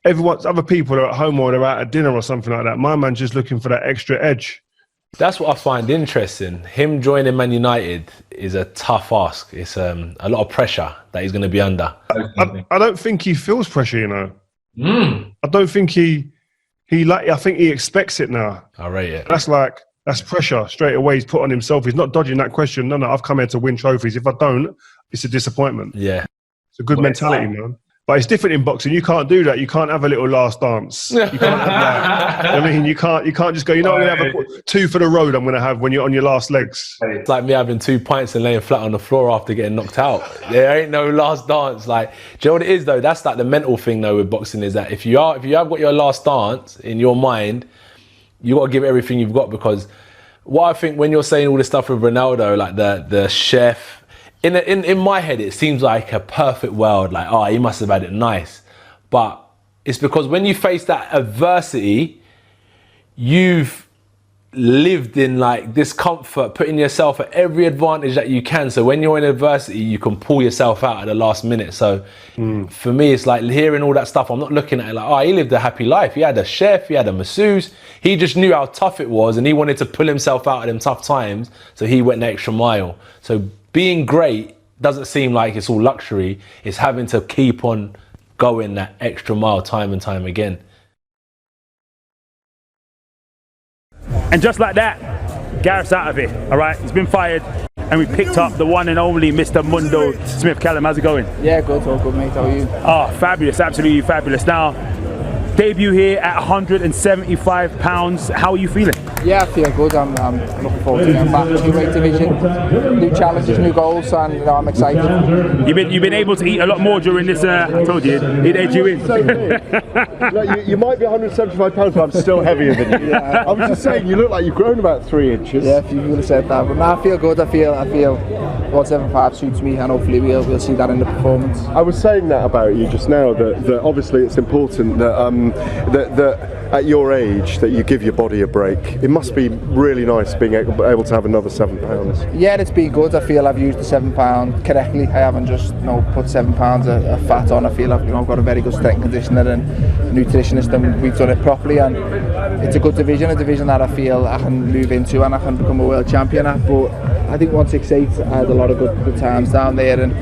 other people are at home or they're out at dinner or something like that. My man's just looking for that extra edge. That's what I find interesting. Him joining Man United is a tough ask. It's a lot of pressure that he's going to be under. I don't think he feels pressure, you know. I don't think I think he expects it now. I rate it. That's pressure straight away. He's put on himself. He's not dodging that question. No, I've come here to win trophies. If I don't, it's a disappointment. Yeah. It's a good mentality, man. But it's different in boxing. You can't do that. You can't have a little last dance. You can't have that. I mean, you can't just go, you know, I'm going to have 2 for the road I'm going to have when you're on your last legs. It's like me having 2 pints and laying flat on the floor after getting knocked out. There ain't no last dance. Like, do you know what it is though? That's like the mental thing though with boxing, is that if you have got your last dance in your mind, you got to give it everything you've got. Because what I think when you're saying all this stuff with Ronaldo, like the chef, in my head, it seems like a perfect world. Like, oh, he must have had it nice. But it's because when you face that adversity, you've lived in like discomfort, putting yourself at every advantage that you can. So when you're in adversity, you can pull yourself out at the last minute. So for me, it's like hearing all that stuff. I'm not looking at it like, oh, he lived a happy life. He had a chef, he had a masseuse. He just knew how tough it was, and he wanted to pull himself out of them tough times. So he went the extra mile. So being great doesn't seem like it's all luxury. It's having to keep on going that extra mile time and time again. And just like that, Gareth's out of it, all right? He's been fired, and we picked up the one and only Mr. Mundo Smith. Callum, how's it going? Yeah, good, all good, mate. How are you? Oh, fabulous, absolutely fabulous. Now, debut here at £175. How are you feeling? Yeah, I feel good. I'm looking forward to getting back to the weight division. New challenges, new goals, and you know, I'm excited. You've been able to eat a lot more during this. I told you, it edged you in. Look, you might be 175 pounds, but I'm still heavier than you. Yeah. I was just saying, you look like you've grown about 3 inches. Yeah, if you would have said that. But now I feel good. I feel 175 suits me, and hopefully we'll see that in the performance. I was saying that about you just now, that obviously it's important that at your age that you give your body a break. It must be really nice being able to have another £7. Yeah, it's been good. I feel I've used the £7 correctly. I haven't just put £7 of fat on. I feel I've got a very good strength conditioner and nutritionist, and we've done it properly. And it's a good division, that I feel I can move into and I can become a world champion at. But I think 168, I had a lot of good times down there and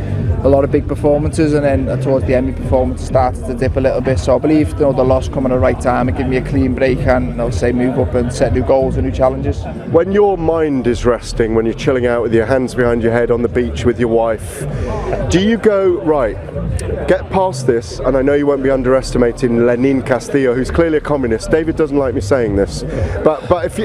a lot of big performances, and then towards the end, my performance started to dip a little bit. So I believe the loss come at the right time and give me a clean break, and move up and set new goals and new challenges. When your mind is resting, when you're chilling out with your hands behind your head on the beach with your wife, do you go, right, get past this? And I know you won't be underestimating Lenin Castillo, who's clearly a communist. David doesn't like me saying this, but if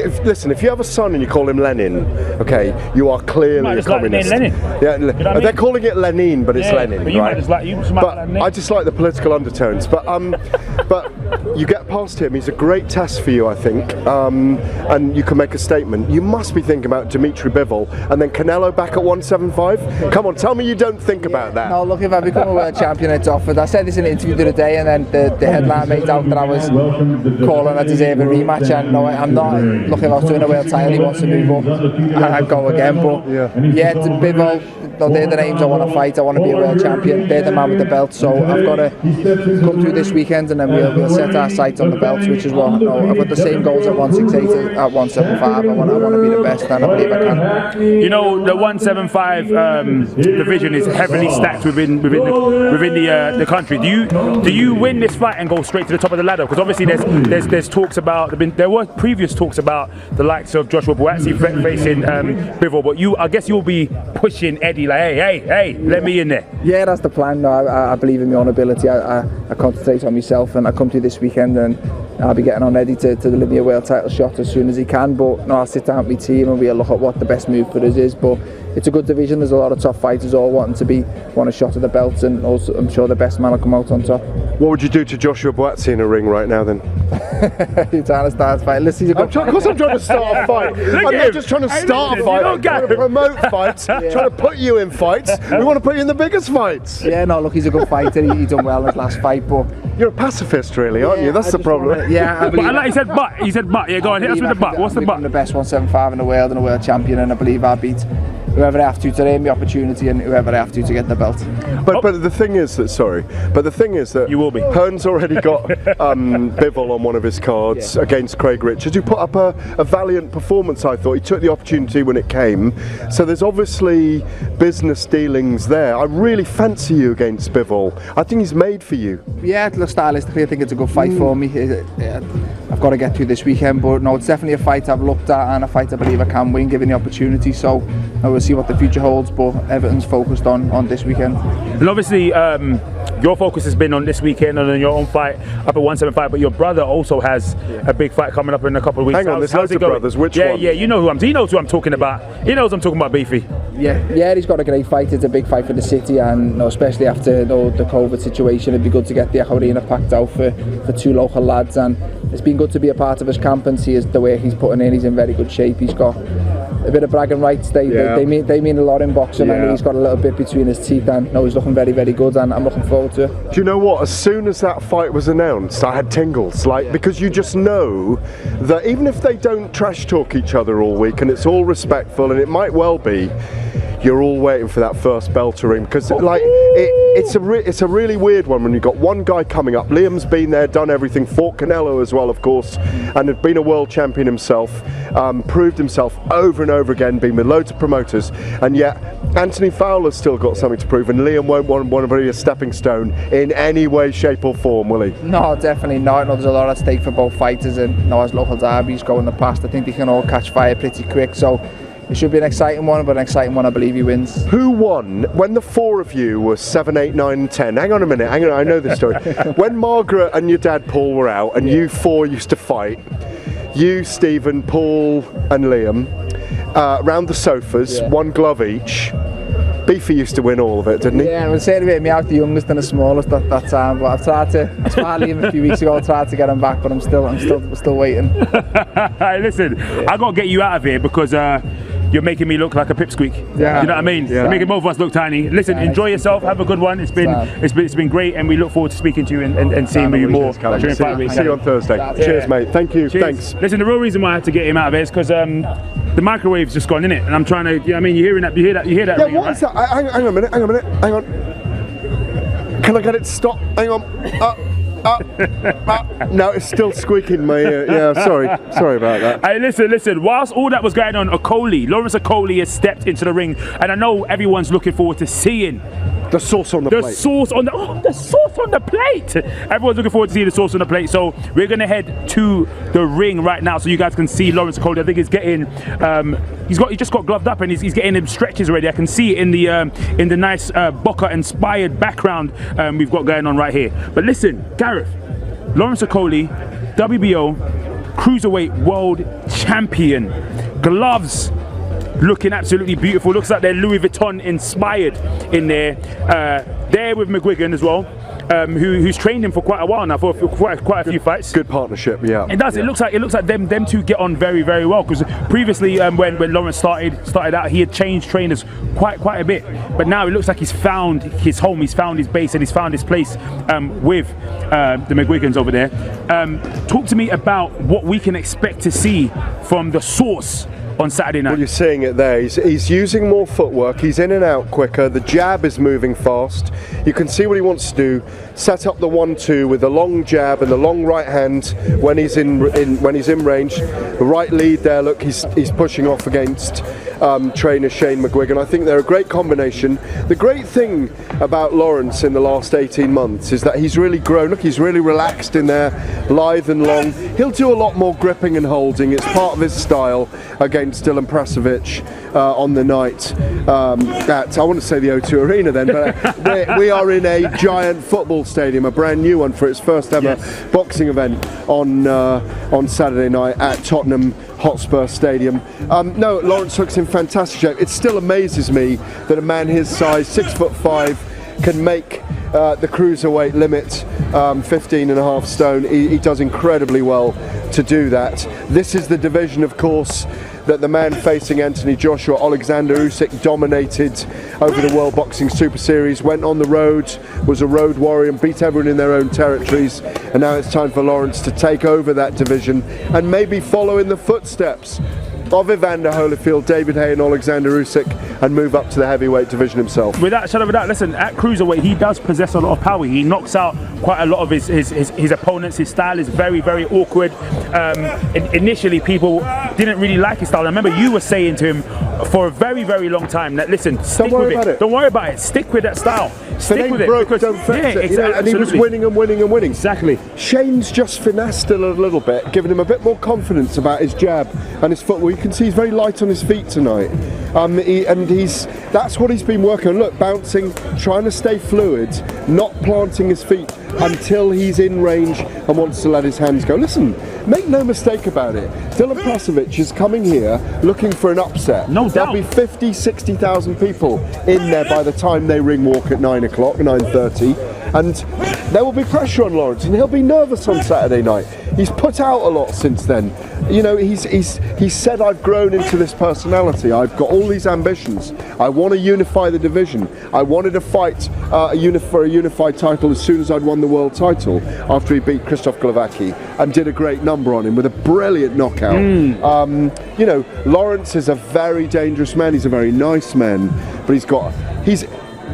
you have a son and you call him Lenin, okay, you are clearly a communist. Like Lenin. Yeah, you know they're calling it Lenin, but it's Lenin, but you right? I just like the political undertones. But you get past him. He's a great test for you, I think, and you can make a statement. You must be thinking about Dimitri Bivol and then Canelo back at 175. Come on, tell me you don't think about that. No, look, if I become a world champion, it's offered. I said this in an interview the other day, and then the headline made out that I was calling I deserve a rematch, and no, I'm not. Look, if I was doing a world title, he wants to move up, and I'd go again. But yeah, Bivol, they're the names I want to fight. I want to be a world champion. They're the man with the belt, so I've got to come through this weekend, and then we'll set our sights on the belts, which is what I've got the same goals at 168, at 175. I want to be the best, and I believe I can. You know, the 175 division is heavily stacked within the country. Do you win this fight and go straight to the top of the ladder? Because obviously there's talks about there were previous talks about the likes of Joshua Buatsi facing Bivol, but I guess you'll be pushing Eddie like, hey, let me in there? Yeah, that's the plan. No, I believe in my own ability. I concentrate on myself, and I come to this weekend and I'll be getting on ready to deliver me a world title shot as soon as he can. But no, I'll sit down with my team and we'll look at what the best move for us is. But it's a good division. There's a lot of top fighters all want a shot at the belts, and also I'm sure the best man will come out on top. What would you do to Joshua Buatsi in a ring right now then? You're trying to start a fight. Listen, of course I'm trying to start a fight. I'm not just trying to start a fight. I'm trying to promote fights, trying to put you in fights. We want to put you in the biggest fights. Yeah, no, look, he's a good fighter. He done well in his last fight, but you're a pacifist, really, aren't you? That's the problem. Yeah, I believe. But he said but. He said but. Yeah, go on. Hit us with the but. What's the but? I'm the best 175 in the world and a world champion, and I believe I'll beat whoever I have to earn the opportunity and whoever I have to get the belt. But the thing is that you will be. Hearn's already got Bivol on one of his cards against Craig Richards, who put up a valiant performance. I thought he took the opportunity when it came. So there's obviously business dealings there. I really fancy you against Bivol. I think he's made for you. Yeah, look, stylistically I think it's a good fight for me. I've got to get through this weekend, but no, it's definitely a fight I've looked at and a fight I believe I can win given the opportunity. So we'll see what the future holds, but everything's focused on this weekend. And obviously your focus has been on this weekend and on your own fight up at 175, but your brother also has a big fight coming up in a couple of weeks. Hang on, there's loads of brothers. Which one? Yeah, you know who he knows who I'm talking about. He knows I'm talking about, Beefy. Yeah, he's got a great fight. It's a big fight for the city, and especially after the COVID situation, it'd be good to get the arena packed out for two local lads. And it's been good to be a part of his camp and see the way he's putting in. He's in very good shape. He's got a bit of bragging rights. They mean a lot in boxing, and he's got a little bit between his teeth, and he's looking very, very good, and I'm looking forward to it. Do you know what? As soon as that fight was announced, I had tingles, because you just know that even if they don't trash talk each other all week, and it's all respectful, and it might well be, you're all waiting for that first bell to ring, because it's a really weird one when you've got one guy coming up. Liam's been there, done everything, fought Canelo as well, of course, and had been a world champion himself, proved himself over and over again, been with loads of promoters, and yet Anthony Fowler's still got something to prove, and Liam won't want to be a stepping stone in any way, shape or form, will he? No, definitely not. No, there's a lot at stake for both fighters, and as local derbies go in the past, I think they can all catch fire pretty quick, so it should be an exciting one, but an exciting one I believe he wins. Who won when the four of you were 7, 8, 9 and 10? Hang on a minute, I know this story. When Margaret and your dad Paul were out and you four used to fight, you, Stephen, Paul and Liam, round the sofas, one glove each. Beefy used to win all of it, didn't he? Yeah, I was saying to me out the youngest and the smallest at that time, but I've tried to. I tried him a few weeks ago. I tried to get him back, but I'm still waiting. Hey, listen, I gotta get you out of here because you're making me look like a pipsqueak. Yeah. You know what I mean? Yeah. You're making both of us look tiny. Listen, enjoy yourself. Have a good one. It's been great, and we look forward to speaking to you and seeing you more during fight week. See you on Thursday. Cheers, mate. Thank you. Cheers. Thanks. Listen, the real reason why I had to get him out of it is because the microwave's just gone in it, and I'm trying to. You know what I mean? You hear that? Yeah. What is that? Hang on a minute. Hang on. Can I get it to stop? Hang on. No, it's still squeaking in my ear. Yeah, sorry about that. Hey, listen. Whilst all that was going on, Lawrence Okoli has stepped into the ring, and I know everyone's looking forward to seeing the sauce on the plate. The sauce on the plate. Everyone's looking forward to seeing the sauce on the plate. So we're gonna head to the ring right now, so you guys can see Lawrence Okoli. I think he's getting, he just got gloved up, and he's getting him stretches already. I can see it in the nice Boca inspired background we've got going on right here. But listen, Gareth, Lawrence Okoli, WBO Cruiserweight World Champion, gloves looking absolutely beautiful. Looks like they're Louis Vuitton inspired in there. There with McGuigan as well, who's trained him for quite a while now, for quite a few fights. Good partnership, yeah. It does. Yeah. It looks like them two get on very, very well. Because previously, when Lawrence started out, he had changed trainers quite a bit. But now it looks like he's found his home, he's found his base, and he's found his place with the McGuigans over there. Talk to me about what we can expect to see from the source on Saturday night. Well, you're seeing it there. He's using more footwork. He's in and out quicker. The jab is moving fast. You can see what he wants to do. Set up the 1-2 with the long jab and the long right hand when he's in range. The right lead there. Look, he's pushing off against trainer Shane McGuigan. I think they're a great combination. The great thing about Lawrence in the last 18 months is that he's really grown. Look, he's really relaxed in there, lithe and long. He'll do a lot more gripping and holding. It's part of his style against Dylan Prasovic on the night at, I want to say the O2 Arena then, but we are in a giant football stadium, a brand new one for its first ever boxing event on Saturday night at Tottenham Hotspur Stadium. No, Lawrence looks in fantastic shape. It still amazes me that a man his size, 6'5", can make the cruiserweight limit 15.5 stone. He does incredibly well to do that. This is the division, of course, that the man facing Anthony Joshua, Oleksandr Usyk, dominated over the World Boxing Super Series, went on the road, was a road warrior and beat everyone in their own territories, and now it's time for Lawrence to take over that division and maybe follow in the footsteps of Evander Holyfield, David Haye and Oleksandr Usyk and move up to the heavyweight division himself. Without a shadow of a doubt, listen, at cruiserweight he does possess a lot of power. He knocks out quite a lot of his opponents. His style is very, very awkward. Initially people didn't really like his style. I remember you were saying to him for a very, very long time that, listen, stick with it. Don't worry about it. Stick with that style. Stick with it. Broke, don't fix it. Exactly, you know, and he was winning and winning and winning. Exactly. Shane's just finessed it a little bit, giving him a bit more confidence about his jab and his footwork. You can see he's very light on his feet tonight. That's what he's been working on. Look, bouncing, trying to stay fluid, not planting his feet until he's in range and wants to let his hands go. Listen, make no mistake about it. Dylan Prasovic is coming here looking for an upset. No doubt. There'll be 50, 60,000 people in there by the time they ring walk at 9 o'clock, 9:30. And there will be pressure on Lawrence and he'll be nervous on Saturday night. He's put out a lot since then. You know, he's said, I've grown into this personality. I've got all these ambitions. I want to unify the division. I wanted to fight for a unified title as soon as I'd won the world title after he beat Krzysztof Glowacki and did a great number on him with a brilliant knockout. You know, Lawrence is a very dangerous man. He's a very nice man, but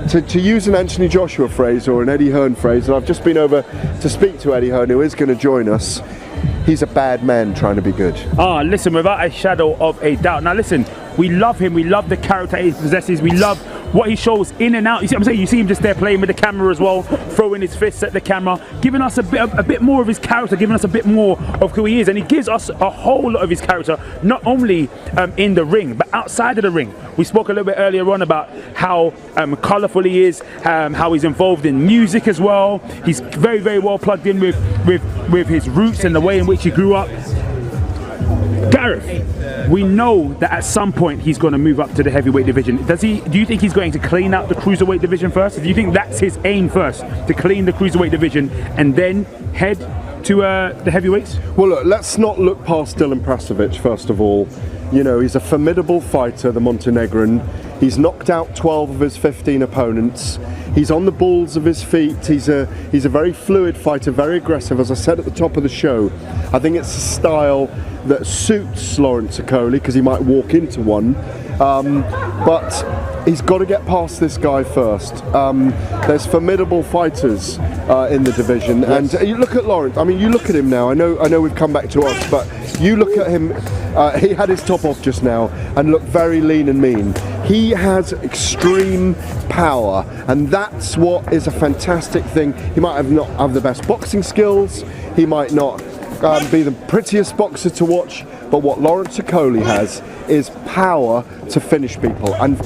to use an Anthony Joshua phrase or an Eddie Hearn phrase, and I've just been over to speak to Eddie Hearn, who is going to join us. He's a bad man trying to be good. Listen, without a shadow of a doubt. Now listen, we love him, we love the character he possesses, we love what he shows in and out. You see what I'm saying? You see him just there playing with the camera as well, throwing his fists at the camera, giving us a bit more of his character, giving us a bit more of who he is. And he gives us a whole lot of his character, not only in the ring, but outside of the ring. We spoke a little bit earlier on about how colourful he is, how he's involved in music as well. He's very, very well plugged in with his roots and the way in which he grew up. Gareth, we know that at some point he's going to move up to the heavyweight division. Do you think he's going to clean out the cruiserweight division first? Do you think that's his aim first, to clean the cruiserweight division and then head to the heavyweights? Well, look, let's not look past Dylan Prasovic first of all. You know, he's a formidable fighter, the Montenegrin. He's knocked out 12 of his 15 opponents. He's on the balls of his feet. He's a very fluid fighter, very aggressive. As I said at the top of the show, I think it's a style that suits Lawrence Okolie because he might walk into one. But he's got to get past this guy first. There's formidable fighters in the division, and you look at Lawrence. I mean, you look at him now. I know we've come back to us, but you look at him. He had his top off just now and looked very lean and mean. He has extreme power, and that's what is a fantastic thing. He might not have the best boxing skills. He might not be the prettiest boxer to watch, but what Lawrence Okolie has is power to finish people, and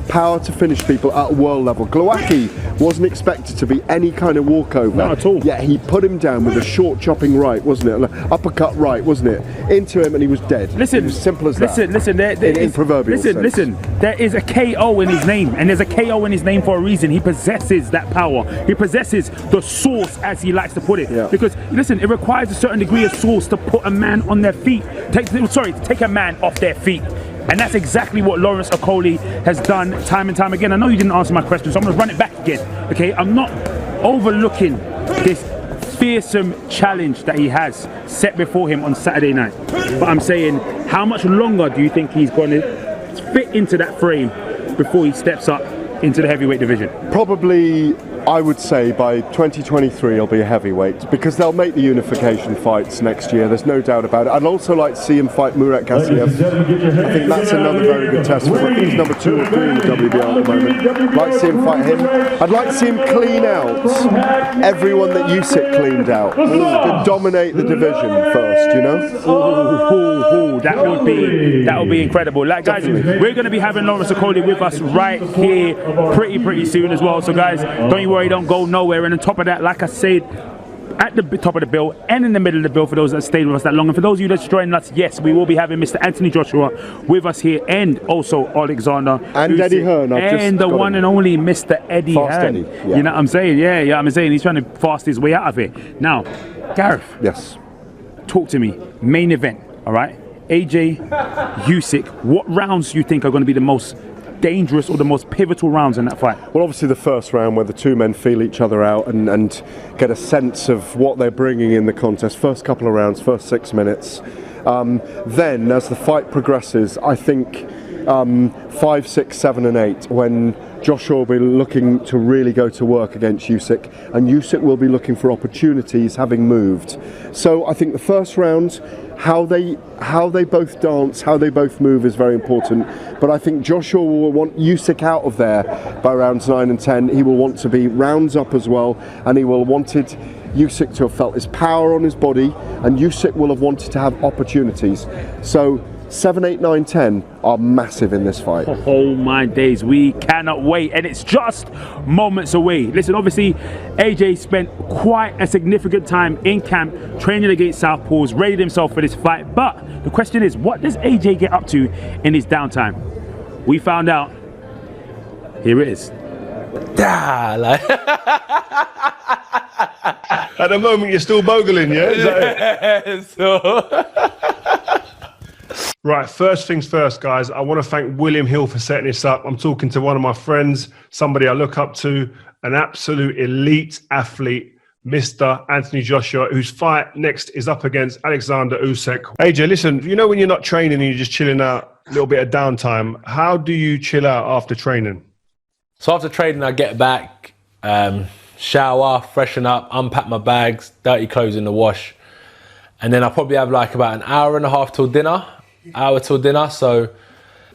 power to finish people at world level. Glowacki wasn't expected to be any kind of walkover. Not at all. Yet he put him down with a short chopping right, wasn't it? An uppercut right, wasn't it? Into him, and he was dead. Listen, it was simple as that. Listen. In proverbial sense. Listen. There is a KO in his name, and there's a KO in his name for a reason. He possesses that power. He possesses the sauce, as he likes to put it. Yeah. Because listen, it requires a certain degree of sauce to put a man on their feet. To take a man off their feet. And that's exactly what Lawrence Okolie has done time and time again. I know you didn't answer my question, so I'm going to run it back again. Okay, I'm not overlooking this fearsome challenge that he has set before him on Saturday night. But I'm saying, how much longer do you think he's going to fit into that frame before he steps up into the heavyweight division? Probably I would say by 2023 he'll be a heavyweight because they'll make the unification fights next year. There's no doubt about it. I'd also like to see him fight Murat Kasiev. I think that's another very good test for him. He's number 2 or 3 in the WBO at the moment. I'd like to see him fight him. I'd like to see him clean out everyone that Usyk cleaned out. To dominate the division first, you know? That would be incredible. Like, guys, we're going to be having Lawrence Okoli with us right here pretty soon as well. So, guys, don't you worry, don't go nowhere. And on top of that, like I said, at the top of the bill and in the middle of the bill for those that stayed with us that long, and for those of you that's joining us, yes, we will be having Mr. Anthony Joshua with us here, and also Oleksandr and Usyk, Eddie Hearn, and the one and only Mr. Eddie Hearn. Yeah. You know what I'm saying? Yeah, I'm saying he's trying to fast his way out of it. Now, Gareth, yes, talk to me. Main event, all right? AJ, Usyk. What rounds do you think are going to be the most dangerous or the most pivotal rounds in that fight? Well, obviously the first round where the two men feel each other out and get a sense of what they're bringing in the contest. First couple of rounds, first 6 minutes. Then, as the fight progresses, I think 5, 6, 7 and 8, when Joshua will be looking to really go to work against Usyk, and Usyk will be looking for opportunities having moved. So I think the first round, how they both dance, how they both move is very important. But I think Joshua will want Usyk out of there by rounds 9 and 10. He will want to be rounds up as well, and he will wanted Usyk to have felt his power on his body, and Usyk will have wanted to have opportunities. So 7, 8, 9, 10 are massive in this fight. Oh my days, we cannot wait, and it's just moments away. Listen, obviously AJ spent quite a significant time in camp training against southpaws, readied himself for this fight, but the question is, what does AJ get up to in his downtime? We found out. Here it is. At the moment, you're still bogling, yeah? Is that it? Right, first things first, guys. I want to thank William Hill for setting this up. I'm talking to one of my friends, somebody I look up to, an absolute elite athlete, Mr. Anthony Joshua, whose fight next is up against Oleksandr Usyk. AJ, listen, you know when you're not training and you're just chilling out, a little bit of downtime, how do you chill out after training? So after training, I get back, shower, freshen up, unpack my bags, dirty clothes in the wash. And then I probably have like about an hour and a half till dinner. So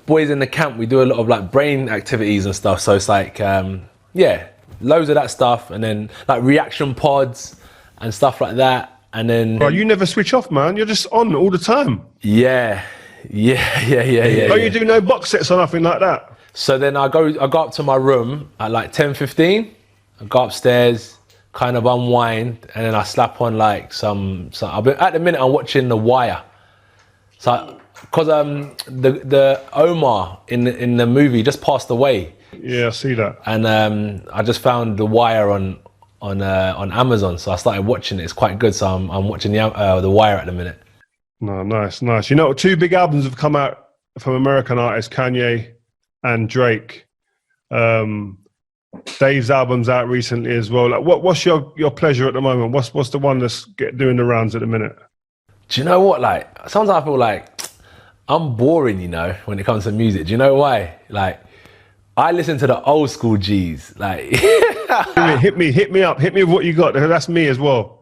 boys in the camp, we do a lot of like brain activities and stuff. So it's like, yeah, loads of that stuff. And then like reaction pods and stuff like that. And then... Bro, you never switch off, man. You're just on all the time. Yeah. Don't you do no box sets or nothing like that? So then I go up to my room at like 10:15. I go upstairs, kind of unwind, and then I slap on like some at the minute I'm watching The Wire. So, because the Omar in the movie just passed away. Yeah, I see that. And I just found The Wire on Amazon, so I started watching it. It's quite good. So I'm watching The Wire at the minute. No, nice. You know, 2 big albums have come out from American artists, Kanye and Drake. Dave's album's out recently as well. Like, what's your pleasure at the moment? What's the one that's doing the rounds at the minute? Do you know what? Like, sometimes I feel like I'm boring, you know, when it comes to music. Do you know why? Like, I listen to the old school G's. Like, hit me up. Hit me with what you got. That's me as well.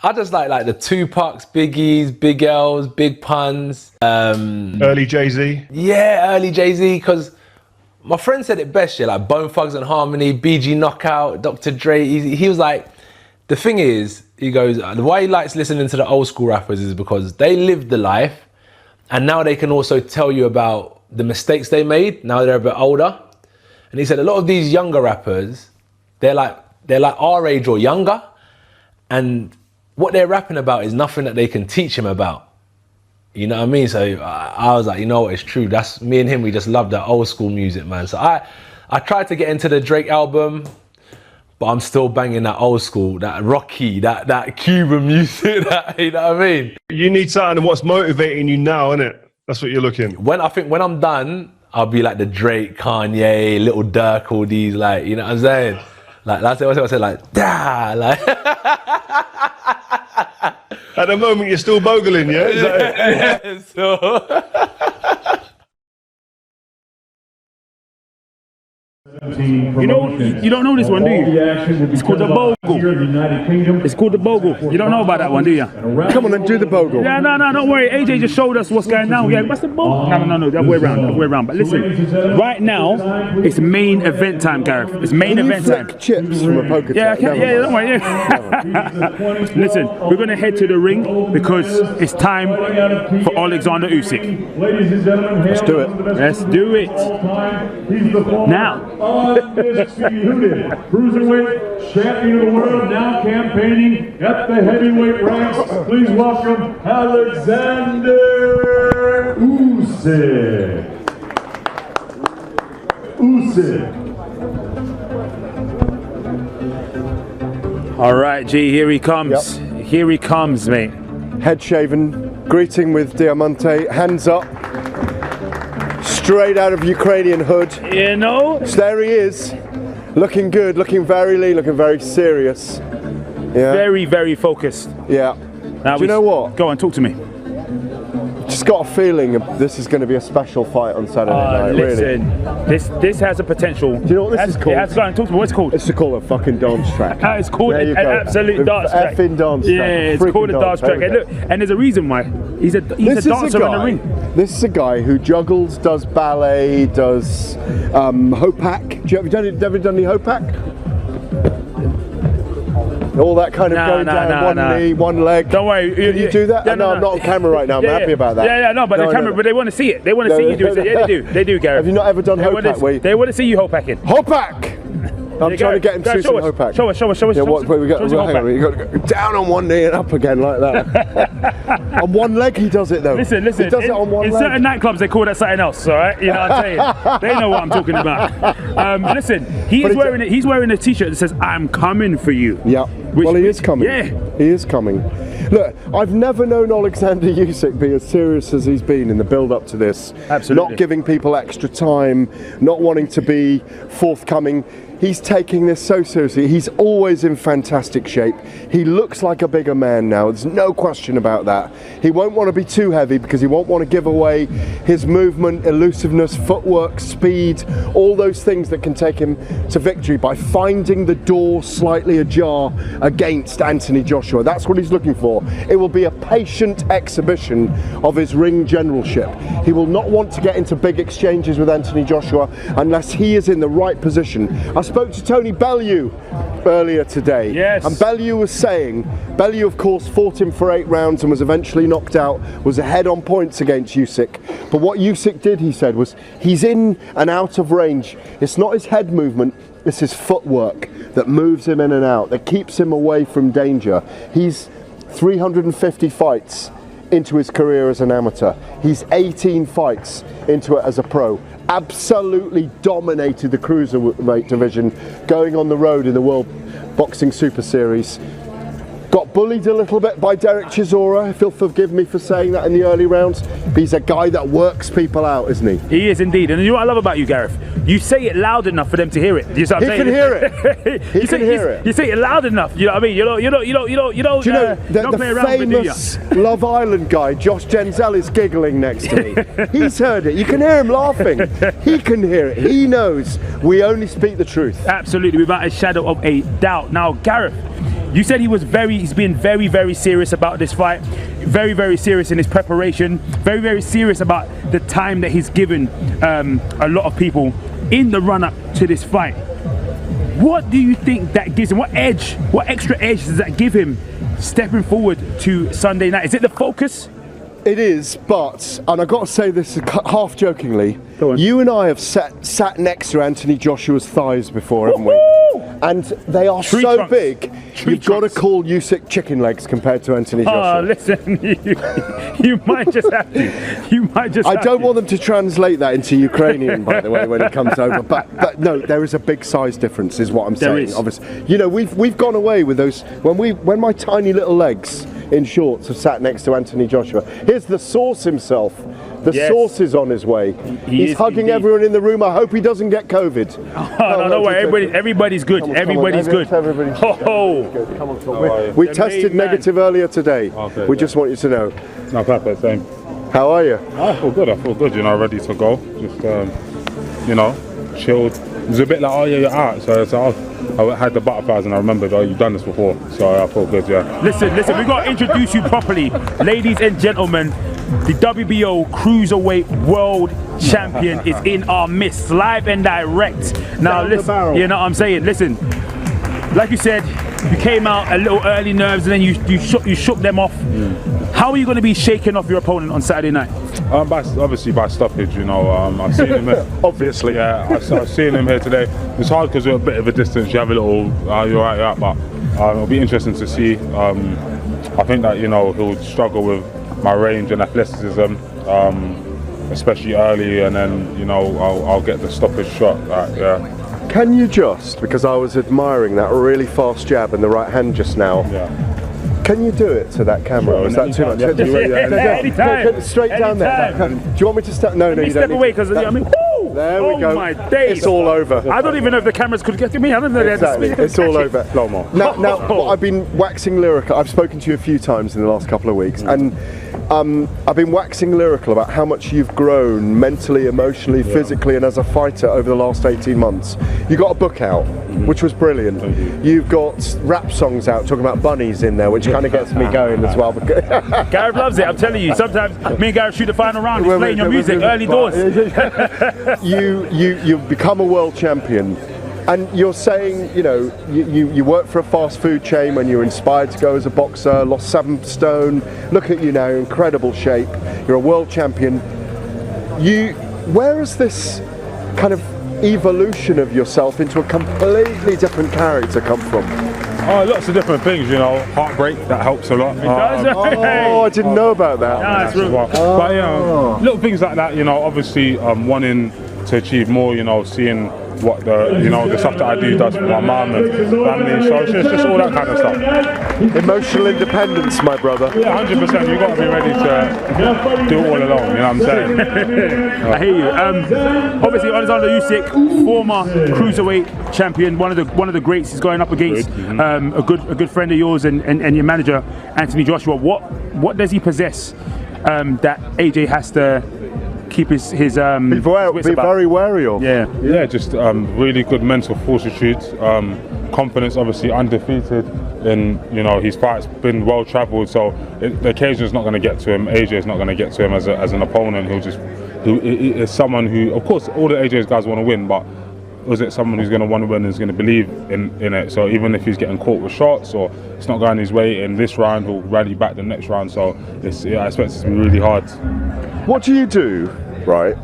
I just like the Tupacs, Biggies, Big L's, Big Puns. Early Jay-Z. Yeah, early Jay-Z, because my friend said it best, yeah, like Bone Thugs and Harmony, BG Knockout, Dr. Dre. He was like, the thing is, he goes, why he likes listening to the old school rappers is because they lived the life, and now they can also tell you about the mistakes they made. Now they're a bit older. And he said a lot of these younger rappers, they're like our age or younger, and what they're rapping about is nothing that they can teach him about. You know what I mean? So I was like, you know what, it's true. That's me and him, we just love that old school music, man. So I tried to get into the Drake album, but I'm still banging that old school, that Rocky, that Cuban music, you know what I mean? You need something what's motivating you now, innit? That's what you're looking. When I'm done, I'll be like the Drake, Kanye, Little Durk, all these, like, you know what I'm saying? Like, that's what I said, like, da, like. At the moment, you're still bogling, yeah? Is that it? Yeah, so. You don't know this one, do you? It's called the bogle. It's called the bogle. You don't know about that one, do you? Come on and do the bogle. Yeah, no, don't worry. AJ just showed us what's going on. Yeah, what's the bogle? No, the other way around. But listen, right now it's main event time, Gareth. It's main event time. Chips from a poker. Yeah, don't worry. Yeah. Listen, we're gonna head to the ring because it's time for Oleksandr Usyk. Ladies and gentlemen, Let's do it. Let's do it. He's the former Now. undisputed cruiserweight champion of the world, now campaigning at the heavyweight ranks. Please welcome Oleksandr Usyk. All right, G, here he comes. Yep. Here he comes, mate. Head shaven, greeting with Diamante, hands up. Straight out of Ukrainian hood. You know? So there he is, looking good, looking very lean, looking very serious. Yeah. Very, very focused. Yeah. Now Do you know what? Go on, talk to me. Just got a feeling this is going to be a special fight on Saturday night. Listen, Really. this has a potential. Do you know what this is called? It has, go on, talk to me. What's it called? It's called a fucking dance track. It's called There an you go. absolute dance track. Effing dance track. Yeah, it's Freaking called a dance track. And look, and there's a reason why. He's a dancer in the ring. This is a guy who juggles, does ballet, does hopak. Have you ever done any hopak? All that kind of going down, one knee, one leg. Don't worry. Can you do that? Yeah, no, I'm not on camera right now. I'm happy about that. Yeah, but the camera, but they want to see it. They want to see you do it. Yeah, they do, Gareth. Have you not ever done hopak? They want to see you hopacking. Hopak! I'm trying to get him to do some hopak. Show us. Yeah, we got to go down on one knee and up again like that. On one leg he does it though. Listen. He does it on one in leg. certain nightclubs they call that something else, all right? You know what I'm saying? They know what I'm talking about. Listen, he's wearing a t-shirt that says, "I'm coming for you." Yeah. Well, he is coming. Yeah. He is coming. Look, I've never known Oleksandr Usyk be as serious as he's been in the build-up to this. Absolutely. Not giving people extra time, not wanting to be forthcoming. He's taking this so seriously. He's always in fantastic shape. He looks like a bigger man now. There's no question about that. He won't want to be too heavy because he won't want to give away his movement, elusiveness, footwork, speed, all those things that can take him to victory by finding the door slightly ajar against Anthony Joshua. That's what he's looking for. It will be a patient exhibition of his ring generalship. He will not want to get into big exchanges with Anthony Joshua unless he is in the right position. I spoke to Tony Bellew earlier today. Yes. And Bellew was saying, Bellew of course fought him for 8 rounds and was eventually knocked out, was ahead on points against Usyk. But what Usyk did, he said, was he's in and out of range. It's not his head movement, it's his footwork that moves him in and out, that keeps him away from danger. He's 350 fights into his career as an amateur. He's 18 fights into it as a pro. Absolutely dominated the cruiserweight division, going on the road in the World Boxing Super Series. Got bullied a little bit by Derek Chisora, if you'll forgive me for saying that in the early rounds. But he's a guy that works people out, isn't he? He is indeed. And you know what I love about you, Gareth? You say it loud enough for them to hear it. You know what I'm saying? He can hear it. He can hear it. You say it loud enough. You know what I mean? You don't Do you know the famous Love Island guy, Josh Genzel, is giggling next to me. He's heard it. You can hear him laughing. He can hear it. He knows we only speak the truth. Absolutely, without a shadow of a doubt. Now, Gareth, you said he's been very, very serious about this fight. Very, very serious in his preparation. Very, very serious about the time that he's given a lot of people in the run-up to this fight. What do you think that gives him? What extra edge does that give him stepping forward to Sunday night? Is it the focus? It is, but, and I've got to say this half jokingly, you and I have sat next to Anthony Joshua's thighs before, haven't we? And they are so big, you've got to call Usyk chicken legs compared to Anthony Joshua. Oh, listen, you might just have to. You might just I don't want them to translate that into Ukrainian, by the way, when it comes over. But no, there is a big size difference, is what I'm saying. There is. Obviously, you know, we've gone away with those when my tiny little legs in shorts have sat next to Anthony Joshua. Here's the source himself. The source is on his way. He's hugging everyone in the room. I hope he doesn't get COVID. No, don't worry. Everybody's good. Everybody's good. Everybody's good. Come on, we tested negative earlier today. Okay, we just want you to know. No, perfect, same. How are you? I feel good, you know, ready to go. Just, you know, chilled, it was a bit like, oh yeah, you're out. So it's like, I had the butterflies and I remembered, oh, you've done this before. So I felt good, yeah. Listen, we got to introduce you properly. Ladies and gentlemen, the WBO Cruiserweight World Champion is in our midst, live and direct. Now listen, you know what I'm saying? Listen, like you said, you came out a little early, nerves, and then you shook them off. How are you going to be shaking off your opponent on Saturday night? Obviously by stoppage, you know. I've seen him here. Obviously. Yeah, I've seen him here today. It's hard because we're a bit of a distance. You have a little, you're right, but it'll be interesting to see. I think that, you know, he'll struggle with my range and athleticism, especially early, and then, you know, I'll get the stoppage shot. Yeah. Can you just, because I was admiring that really fast jab in the right hand just now, can you do it to that camera? Or is that too much? Anytime. Straight down there. Do you want me to step? No, you don't. Step away, because I mean, woo! There we go. Oh my days. It's all over. I don't even know if the cameras could get to me. I don't know. Exactly. It's all over. Now, I've been waxing lyrical. I've spoken to you a few times in the last couple of weeks, and I've been waxing lyrical about how much you've grown mentally, emotionally, physically, and as a fighter over the last 18 months. You got a book out, which was brilliant. You've got rap songs out talking about bunnies in there, which kind of gets me going as well. Gareth loves it, I'm telling you. Sometimes me and Gareth shoot the final round, he's playing your music, early doors. You've become a world champion. And you're saying, you know, you worked for a fast food chain when you were inspired to go as a boxer, lost 7 stone. Look at you now, incredible shape. You're a world champion. Where has this kind of evolution of yourself into a completely different character come from? Oh, lots of different things, you know. Heartbreak, that helps a lot. Oh, I didn't know about that. But yeah, little things like that, you know. Obviously, wanting to achieve more, you know, seeing what the stuff that I do does for my mum and family. So it's just all that kind of stuff. Emotional independence, my brother. Yeah, 100%. You've got to be ready to do it all alone. You know what I'm saying? I hear you. Obviously, Oleksandr Usyk, former cruiserweight champion, one of the greats, is going up against a good friend of yours and your manager, Anthony Joshua. What does he possess that AJ has to keep his be very wary of? Yeah, just really good mental fortitude, confidence. Obviously undefeated in, you know, his fights, been well travelled, so the occasion is not going to get to him. AJ is not going to get to him as an opponent. He is someone who, of course, all the AJ's guys want to win, but was it someone who's going to want to win and is going to believe in it? So even if he's getting caught with shots or it's not going his way in this round, he'll rally back the next round. So I expect it to be really hard. What do you do, right?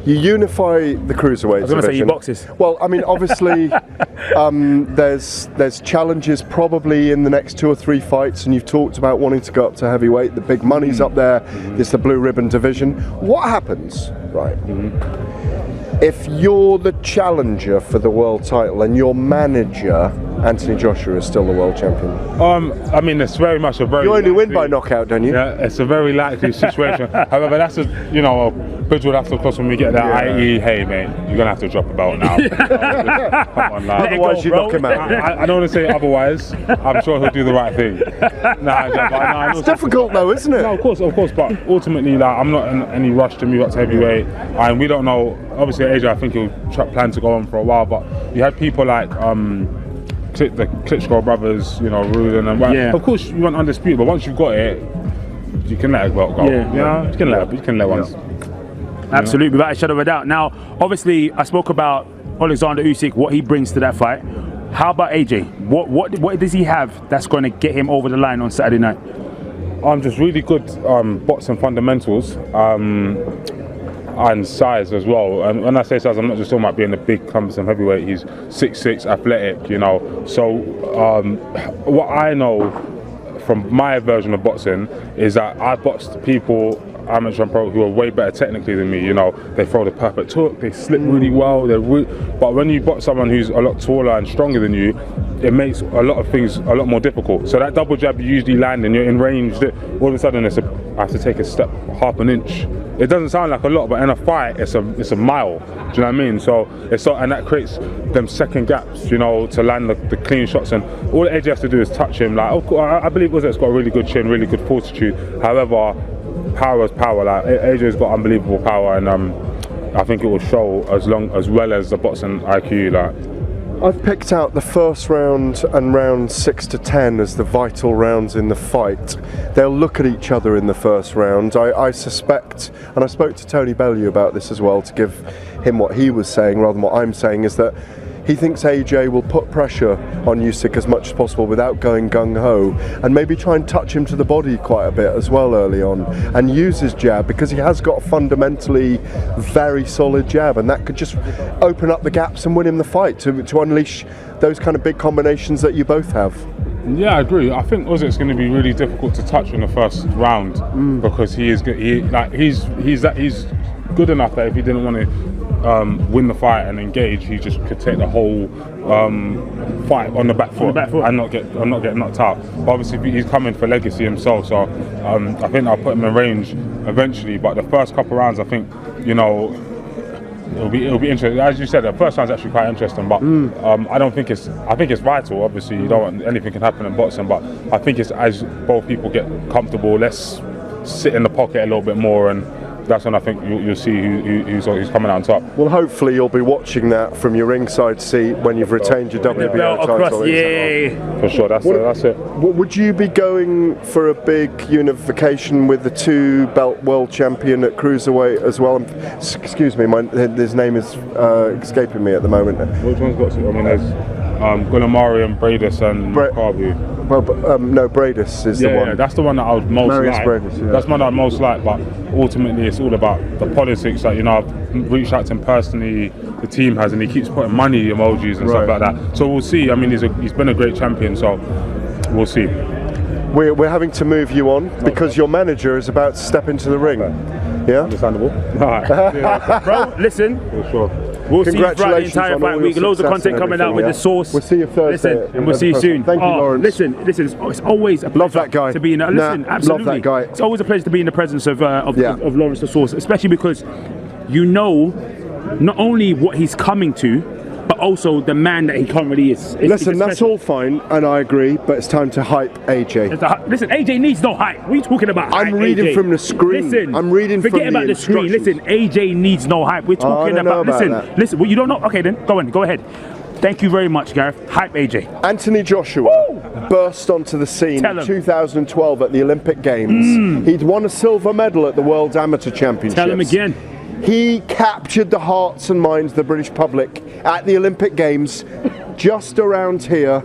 You unify the cruiserweight division. I was going to say, you boxes. Well, I mean, obviously, there's challenges probably in the next 2 or 3 fights, and you've talked about wanting to go up to heavyweight. The big money's up there. It's the blue ribbon division. What happens, right? If you're the challenger for the world title and your manager, Anthony Joshua, is still the world champion? I mean, it's very much a very... You only win by knockout, don't you? Yeah, it's a very likely situation. However, that's a bridge we'll have to cross when we get there, i.e., hey, mate, you're going to have to drop a belt now. Come on, now. Otherwise, you knock him out. I don't want to say otherwise. I'm sure he'll do the right thing. It's difficult, though, isn't it? No, of course, but ultimately, I'm not in any rush to move up to heavyweight, and we don't know. Obviously, AJ, I think he'll plan to go on for a while, but you had people like the Klitschko brothers, you know, Rudin, and of course you want undisputed, but once you've got it, you can let a belt go. You can let one. Absolutely, without a shadow of a doubt. Now, obviously, I spoke about Oleksandr Usyk, what he brings to that fight. How about AJ? What does he have that's going to get him over the line on Saturday night? Just really good boxing fundamentals. And size as well. And when I say size, I'm not just talking about being a big cumbersome heavyweight. He's 6'6", athletic, you know. So what I know from my version of boxing is that I boxed people, amateur and pro, who are way better technically than me. You know, they throw the perfect hook, they slip really well. But when you box someone who's a lot taller and stronger than you, it makes a lot of things a lot more difficult. So that double jab you usually land and you're in range, all of a sudden I have to take a step half an inch. It doesn't sound like a lot, but in a fight, it's a mile. Do you know what I mean? And that creates them second gaps, you know, to land the clean shots. And all AJ has to do is touch him. Like, of course, I believe Uzyk's got a really good chin, really good fortitude. However, power is power. Like AJ's got unbelievable power, and I think it will show as well as the boxing IQ. Like, I've picked out the first round and round 6 to 10 as the vital rounds in the fight. They'll look at each other in the first round. I suspect, and I spoke to Tony Bellew about this as well to give him what he was saying rather than what I'm saying, is that he thinks AJ will put pressure on Usyk as much as possible without going gung-ho, and maybe try and touch him to the body quite a bit as well early on, and use his jab, because he has got a fundamentally very solid jab, and that could just open up the gaps and win him the fight, to unleash those kind of big combinations that you both have. Yeah, I agree. I think Usyk's going to be really difficult to touch in the first round because he's good enough that if he didn't want to win the fight and engage, he just could take the whole fight on the back foot and not get knocked out. But obviously he's coming for legacy himself, so I think I'll put him in range eventually. But the first couple of rounds, I think, you know, it'll be interesting. As you said, the first round's actually quite interesting, but I think it's vital. Obviously, you don't want anything can happen in boxing, but I think it's as both people get comfortable, let's sit in the pocket a little bit more, and that's when I think you'll see who's coming out on top. Well, hopefully you'll be watching that from your ringside seat when you've retained your WBO title. Yeah, for sure. That's it. Would you be going for a big unification with the 2-belt world champion at cruiserweight as well? Excuse me, his name is escaping me at the moment. Which one's got? I mean, there's Gulamari and Bradis and Carby. Well, no, Bradis is the one. Yeah, that's the one that I would most like. Bradis, yeah. That's the one that I'd most like, but ultimately it's all about the politics. Like, you know, I've reached out to him personally, the team has, and he keeps putting money emojis and stuff like that. So we'll see. I mean, he's been a great champion, so we'll see. We're having to move you on because your manager is about to step into the ring. Yeah? Understandable. All right. Bro, listen. For sure. We'll see you throughout the entire fight week. Loads of content coming out with the source. We'll see you Thursday. Listen, and we'll see you soon. Thank you, Lawrence. Listen. It's always a pleasure. Love that guy. To be in. Listen, absolutely. Love that guy. It's always a pleasure to be in the presence of Lawrence the Source, especially because you know not only what he's coming to, but also the man that he currently is. Listen, that's all fine, and I agree, but it's time to hype AJ. Listen, AJ needs no hype. What are you talking about? I'm reading AJ? from the screen. Listen, I'm reading from the forget about the screen. Listen, AJ needs no hype. We're talking about listen, well, you don't know? Okay, then go ahead. Thank you very much, Gareth. Hype AJ. Anthony Joshua burst onto the scene in 2012 at the Olympic Games. He'd won a silver medal at the World Amateur Championships. Tell him again. He captured the hearts and minds of the British public at the Olympic Games just around here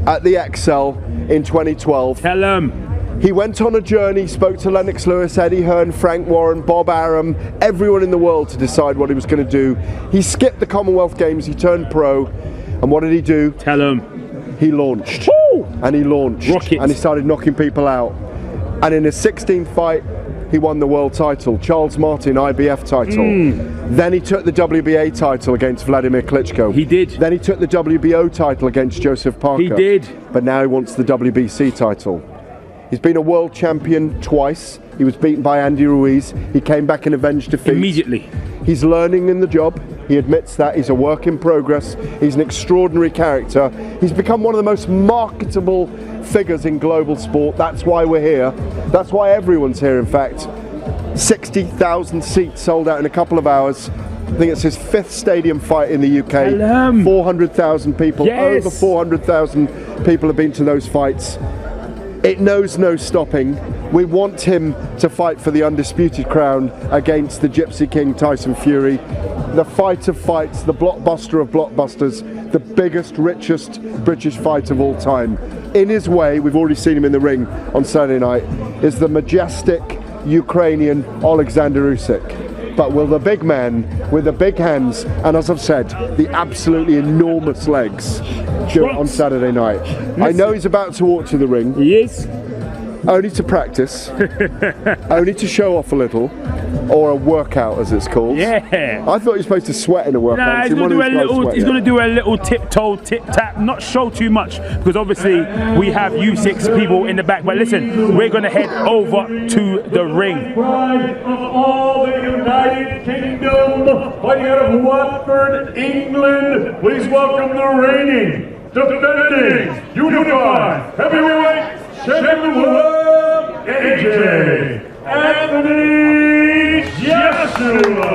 at the XL in 2012. Tell him. He went on a journey, spoke to Lennox Lewis, Eddie Hearn, Frank Warren, Bob Arum, everyone in the world to decide what he was going to do. He skipped the Commonwealth Games, he turned pro, and what did he do? Tell him. He launched. And he launched. Rocket. And he started knocking people out. And in his 16th fight, he won the world title, Charles Martin IBF title. Then he took the WBA title against Vladimir Klitschko. He did. Then he took the WBO title against Joseph Parker. He did. But now he wants the WBC title. He's been a world champion twice. He was beaten by Andy Ruiz. He came back and avenged defeat. Immediately. He's learning in the job. He admits that. He's a work in progress. He's an extraordinary character. He's become one of the most marketable figures in global sport. That's why we're here. That's why everyone's here, in fact. 60,000 seats sold out in a couple of hours. I think it's his 5th stadium fight in the UK. 400,000 people. Yes. Over 400,000 people have been to those fights. It knows no stopping. We want him to fight for the undisputed crown against the Gypsy King Tyson Fury. The fight of fights, the blockbuster of blockbusters, the biggest, richest British fight of all time. In his way, we've already seen him in the ring on Saturday night, is the majestic Ukrainian Oleksandr Usyk. But will the big man with the big hands, and as I've said, the absolutely enormous legs, do it on Saturday night? I know he's about to walk to the ring. He is. Only to practice, only to show off a little, or a workout as it's called. Yeah. I thought he was supposed to sweat in a workout. Nah, he's going to do a little tiptoe, tip-tap, not show too much, because obviously we have U6 people in the back. But listen, we're going to head over to the ring. Pride of all the United Kingdom, fighting out of Watford, England, please welcome the reigning, defending, unified, heavyweight champion of the world, AJ Anthony Joshua.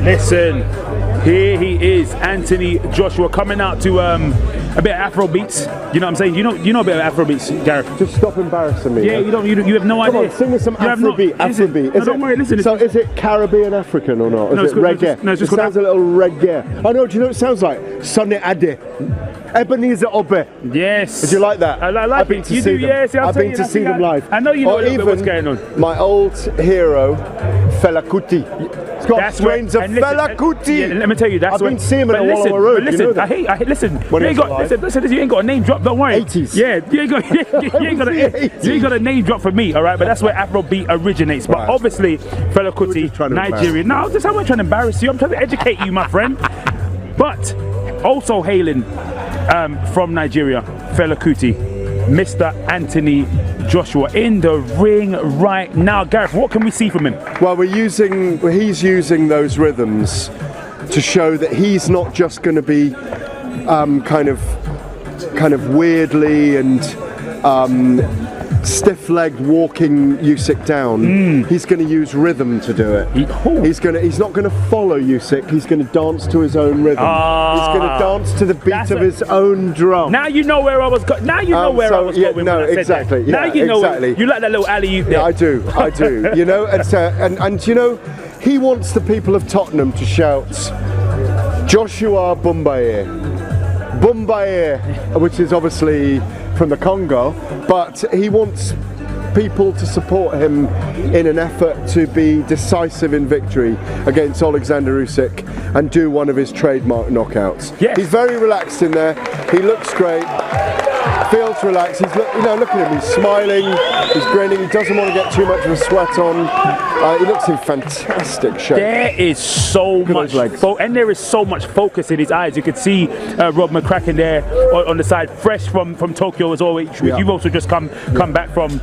Listen, here he is, Anthony Joshua, coming out to a bit of Afro beats. You know what I'm saying? You know a bit of Afro beats, Gareth. Just stop embarrassing me. Yeah, you have no idea. Come on, sing us some Afrobeat. Afrobeat. No, don't worry, listen. So is it Caribbean African or not? Is it reggae? No, it's just it sounds a little reggae. I know. Do you know what it sounds like? Sonny Ade. Ebenezer Obey. Yes. Did you like that? I like I've been it. to You see do, them. yes. I've been to see them live. I know you know or a little bit what's going on. My old hero, Fela Kuti. It's got strains of Fela Kuti. Yeah, let me tell you, that's I've been seeing him in a Wallowa Road. But listen, you know I hate. Listen, When you ain't he was got. Listen, you ain't got a name drop. Don't worry. 80s. Yeah, you ain't got. You ain't got a name drop for me. All right, but that's where Afrobeat originates. But obviously, Fela Kuti, Nigerian. No, I'm not trying to embarrass you. I'm trying to educate you, my friend. But also hailing from Nigeria, Fela Kuti, Mr. Anthony Joshua in the ring right now. Gareth, what can we see from him? Well, he's using those rhythms to show that he's not just going to be kind of weirdly and stiff-legged walking Usyk down. He's going to use rhythm to do it. He's not going to follow Usyk. He's going to dance to his own rhythm. He's going to dance to the beat of his own drum. Now you know where I was going. Now you know where I was going. No, when I said exactly. That. Now Yeah, you know. exactly. You like that little alley-oop there. Yeah, I do. You know, and you know, he wants the people of Tottenham to shout, Joshua Bumbaye, Bumbaye, which is obviously from the Congo, but he wants people to support him in an effort to be decisive in victory against Oleksandr Usyk and do one of his trademark knockouts. Yes. He's very relaxed in there. He looks great. Feels relaxed. Look at him. He's smiling. He's grinning. He doesn't want to get too much of a sweat on. He looks in fantastic shape. There is so much, and there is so much focus in his eyes. You could see Rob McCracken there on the side, fresh from Tokyo as always. Yeah. You've also just come back from.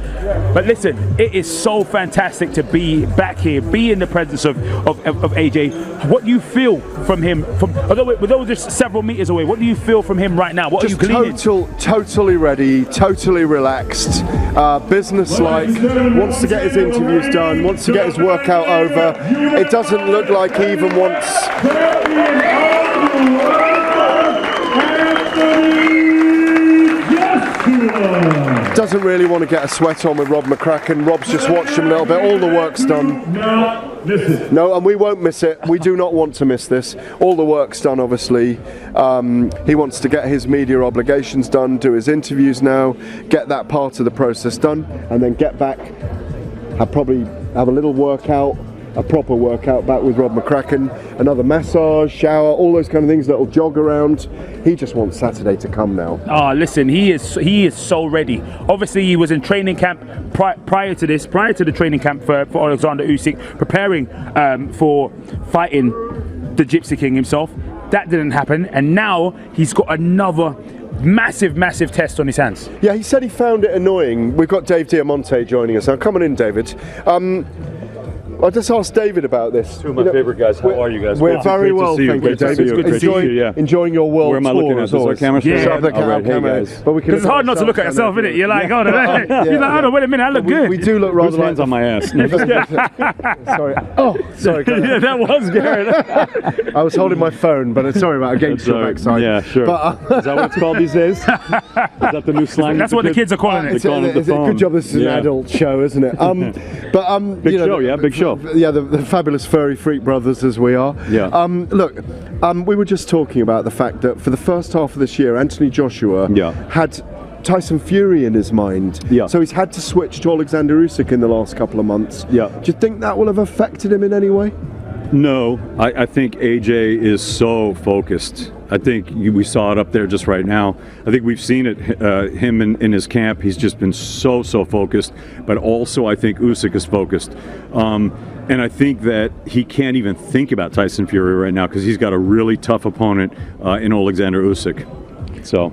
But listen, it is so fantastic to be back here, be in the presence of AJ. What do you feel from him? Although we're just several meters away, what do you feel from him right now? What are you gleaning? Totally ready, totally relaxed, business-like, wants to get his interviews done, wants to get his workout over. It doesn't look like he even wants... Doesn't really want to get a sweat on with Rob McCracken. Rob's just watched him a little bit. All the work's done. No, and we won't miss it. We do not want to miss this. All the work's done, obviously. He wants to get his media obligations done, do his interviews now, get that part of the process done, and then get back, probably have a little workout, a proper workout back with Rob McCracken, another massage, shower, all those kind of things, little jog around. He just wants Saturday to come now. Oh, listen, he is so ready. Obviously, he was in training camp prior to the training camp for Oleksandr Usyk, preparing for fighting the Gypsy King himself. That didn't happen, and now he's got another massive test on his hands. Yeah, he said he found it annoying. We've got Dave Diamante joining us now. Come on in, David. I just asked David about this. Two of my favorite guys. How are you guys? We're very well, thank you, David. Enjoying your world. Where am I looking at? Is our camera? Yeah. All right, hey guys. It's hard not to look at yourself, isn't it? You're like, hold on, you're like, hold on, wait a minute, I look good. We do look rather like hands on my ass. Sorry. Oh, sorry. Yeah, that was Garrett. I was holding my phone, but sorry about getting to your backside. Yeah, sure. But, is that what it's called these days? Is that the new slang? That's what the kids are calling it. Good job. This is an adult show, isn't it? Big show. Yeah, big show. Yeah, the fabulous furry freak brothers as we are. Yeah. Look, we were just talking about the fact that for the first half of this year, Anthony Joshua had Tyson Fury in his mind. Yeah. So he's had to switch to Oleksandr Usyk in the last couple of months. Yeah. Do you think that will have affected him in any way? No, I think AJ is so focused. I think we saw it up there just right now. I think we've seen it, him in his camp. He's just been so focused. But also I think Usyk is focused. And I think that he can't even think about Tyson Fury right now because he's got a really tough opponent in Oleksandr Usyk. So.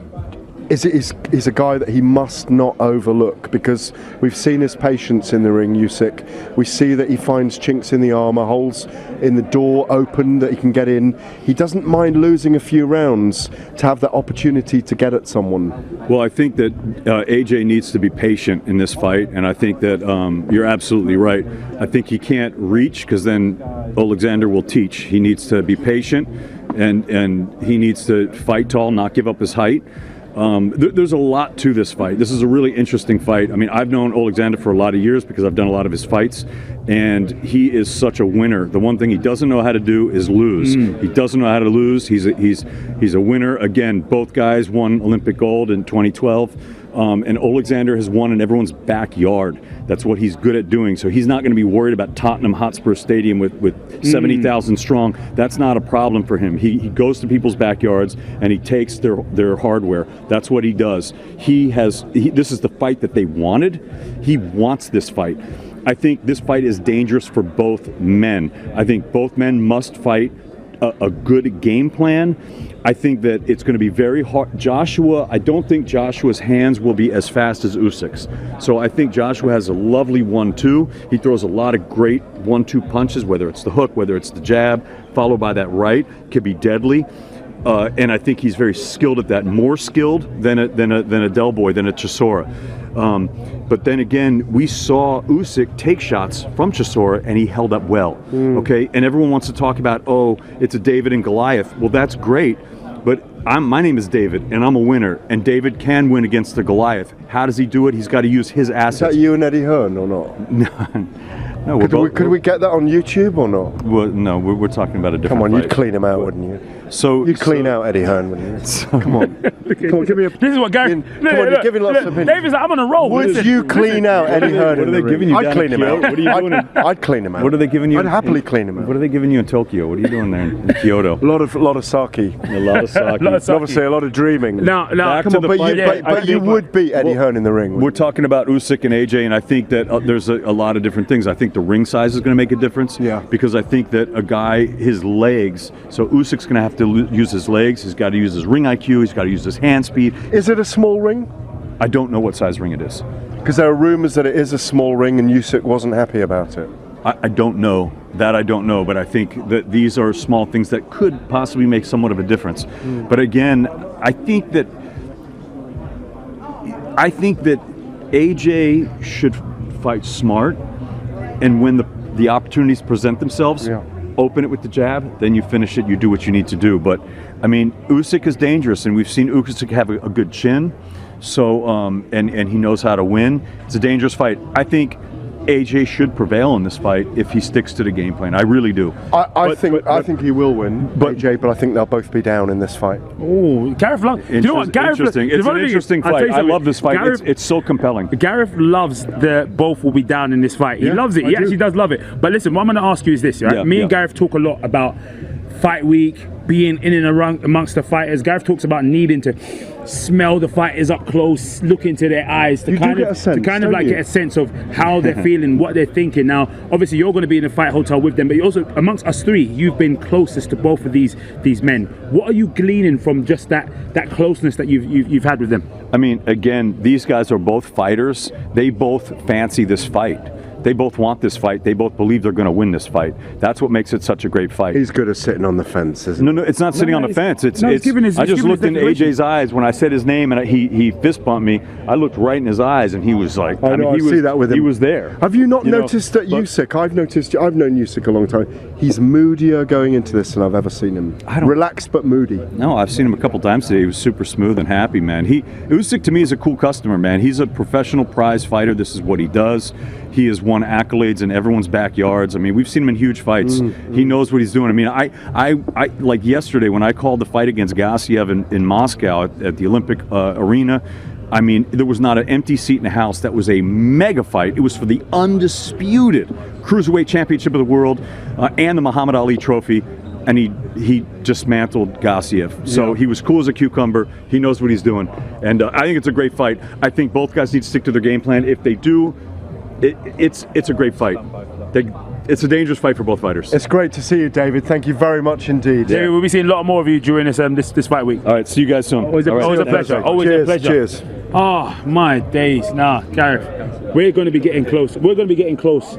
is a guy that he must not overlook, because we've seen his patience in the ring, Usyk. We see that he finds chinks in the armour, holes in the door open that he can get in. He doesn't mind losing a few rounds to have that opportunity to get at someone. Well, I think that AJ needs to be patient in this fight, and I think that you're absolutely right. I think he can't reach, because then Oleksandr will teach. He needs to be patient, and he needs to fight tall, not give up his height. There's a lot to this fight. This is a really interesting fight. I mean, I've known Oleksandr for a lot of years because I've done a lot of his fights, and he is such a winner. The one thing he doesn't know how to do is lose. He doesn't know how to lose. He's a winner. Again, both guys won Olympic gold in 2012. And Oleksandr has won in everyone's backyard. That's what he's good at doing. So he's not going to be worried about Tottenham Hotspur Stadium with 70,000 strong. That's not a problem for him. He goes to people's backyards and he takes their hardware. That's what he does. This is the fight that they wanted. He wants this fight. I think this fight is dangerous for both men. I think both men must fight a good game plan. I think that it's going to be very hard. I don't think Joshua's hands will be as fast as Usyk's. So I think Joshua has a lovely 1-2. He throws a lot of great 1-2 punches, whether it's the hook, whether it's the jab, followed by that right, could be deadly. And I think he's very skilled at that, more skilled than a Del Boy, than a Chisora. But then again, we saw Usyk take shots from Chisora and he held up well. Okay, and everyone wants to talk about, oh, it's a David and Goliath. Well, that's great, but my name is David and I'm a winner, and David can win against the Goliath. How does he do it? He's got to use his assets. Is that you and Eddie Hearn or not? No, could we get that on YouTube or not? Well, no, we're talking about a different Come on, fight. you'd clean him out, wouldn't you? So You'd clean out Eddie Hearn, wouldn't you? Come on. Come on, give me a... This is what Gary... Come on, you're giving lots of opinions. David's like, I'm on a roll. Would you clean out Eddie Hearn? What are they giving you? I'd clean him out. What are you doing? I'd clean him out. What are they giving you? I'd happily clean him out. What are they giving you in Tokyo? What are you doing there in Kyoto? A lot of sake. A lot of sake. Obviously, a lot of dreaming. No, Come on, but you would beat Eddie Hearn in the ring. We're talking about Usyk and AJ, and I think that there's a lot of different things. I think the ring size is going to make a difference. Yeah. Because I think that a guy, his legs, so Usyk's going to have to use his legs. He's got to use his ring IQ. He's got to use his hand speed. Is it a small ring? I don't know what size ring it is. Because there are rumors that it is a small ring and Usyk wasn't happy about it. I don't know. That I don't know, but I think that these are small things that could possibly make somewhat of a difference. But again, I think that AJ should fight smart, and when the opportunities present themselves, open it with the jab, then you finish it, you do what you need to do. But I mean, Usyk is dangerous, and we've seen Usyk have a good chin, so and he knows how to win. It's a dangerous fight. I think AJ should prevail in this fight if he sticks to the game plan. I really do. I think he will win, AJ, but I think they'll both be down in this fight. Oh, Gareth loves. You know what, Gareth? Interesting. It's an interesting fight. I love this fight. It's so compelling. Gareth loves the both will be down in this fight. He loves it. He actually does love it. But listen, what I'm going to ask you is this, right? Me and Gareth talk a lot about fight week, being in and around amongst the fighters. Gareth talks about needing to smell the fighters up close, look into their eyes to kind of like get a sense of how they're feeling, what they're thinking. Now, obviously, you're going to be in a fight hotel with them, but you also, amongst us three, you've been closest to both of these men. What are you gleaning from just that closeness that you've had with them? I mean, again, these guys are both fighters. They both fancy this fight. They both want this fight. They both believe they're going to win this fight. That's what makes it such a great fight. He's good at sitting on the fence, isn't he? No, it's not sitting on the fence. I just looked in AJ's eyes when I said his name, and he fist bumped me. I looked right in his eyes, and he was like, I see that with him. He was there. Have you not noticed that Usyk? I've known Usyk a long time. He's moodier going into this than I've ever seen him. Relaxed but moody. No, I've seen him a couple times today. He was super smooth and happy, man. Usyk to me is a cool customer, man. He's a professional prize fighter. This is what he does. He has won accolades in everyone's backyards. I mean, we've seen him in huge fights. He knows what he's doing. I mean, I like yesterday when I called the fight against Gassiev in Moscow at the Olympic arena. I mean, there was not an empty seat in the house. That was a mega fight. It was for the undisputed Cruiserweight Championship of the World and the Muhammad Ali Trophy. And he dismantled Gassiev. So he was cool as a cucumber. He knows what he's doing. And I think it's a great fight. I think both guys need to stick to their game plan. If they do, it's a great fight. it's a dangerous fight for both fighters. It's great to see you, David. Thank you very much indeed. David, we'll be seeing a lot more of you during this fight week. All right, see you guys soon. Always a pleasure. Always a pleasure. Cheers. Oh my days. Nah, Gareth, we're going to be getting close. We're going to be getting close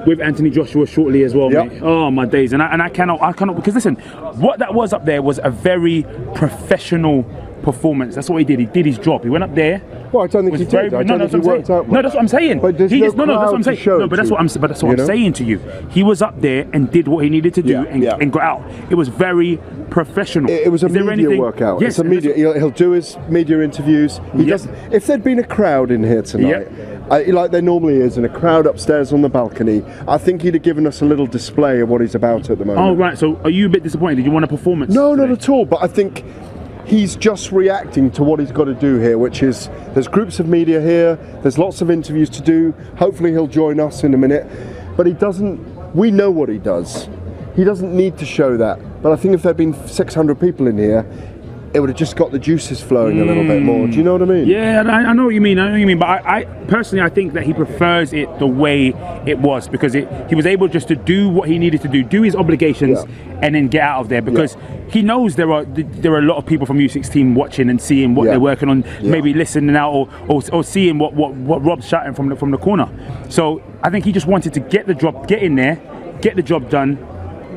with Anthony Joshua shortly as well, mate. Oh my days. And I cannot, because listen, what that was up there was a very professional performance. That's what he did. He did his job. He went up there. Well, I don't think he did. I don't think he worked out much. No, that's what I'm saying. But there's that's no what I'm saying. No, but that's what I'm saying to you. He was up there and did what he needed to do and got out. It was very professional. It was a media workout. Yes, it's a media. He'll do his media interviews. He doesn't. If there'd been a crowd in here tonight, like there normally is, and a crowd upstairs on the balcony, I think he'd have given us a little display of what he's about at the moment. Oh right. So are you a bit disappointed? Did you want a performance? No, not at all. But I think he's just reacting to what he's got to do here, which is there's groups of media here, there's lots of interviews to do. Hopefully he'll join us in a minute. But he doesn't, we know what he does. He doesn't need to show that. But I think if there'd been 600 people in here, it would have just got the juices flowing a little bit more. Do you know what I mean? Yeah, I know what you mean. But I personally, I think that he prefers it the way it was, because he was able just to do what he needed to do his obligations, and then get out of there, because he knows there are a lot of people from Usyk's team watching and seeing what they're working on, maybe listening out or seeing what Rob's shouting from the corner. So I think he just wanted to get in there, get the job done,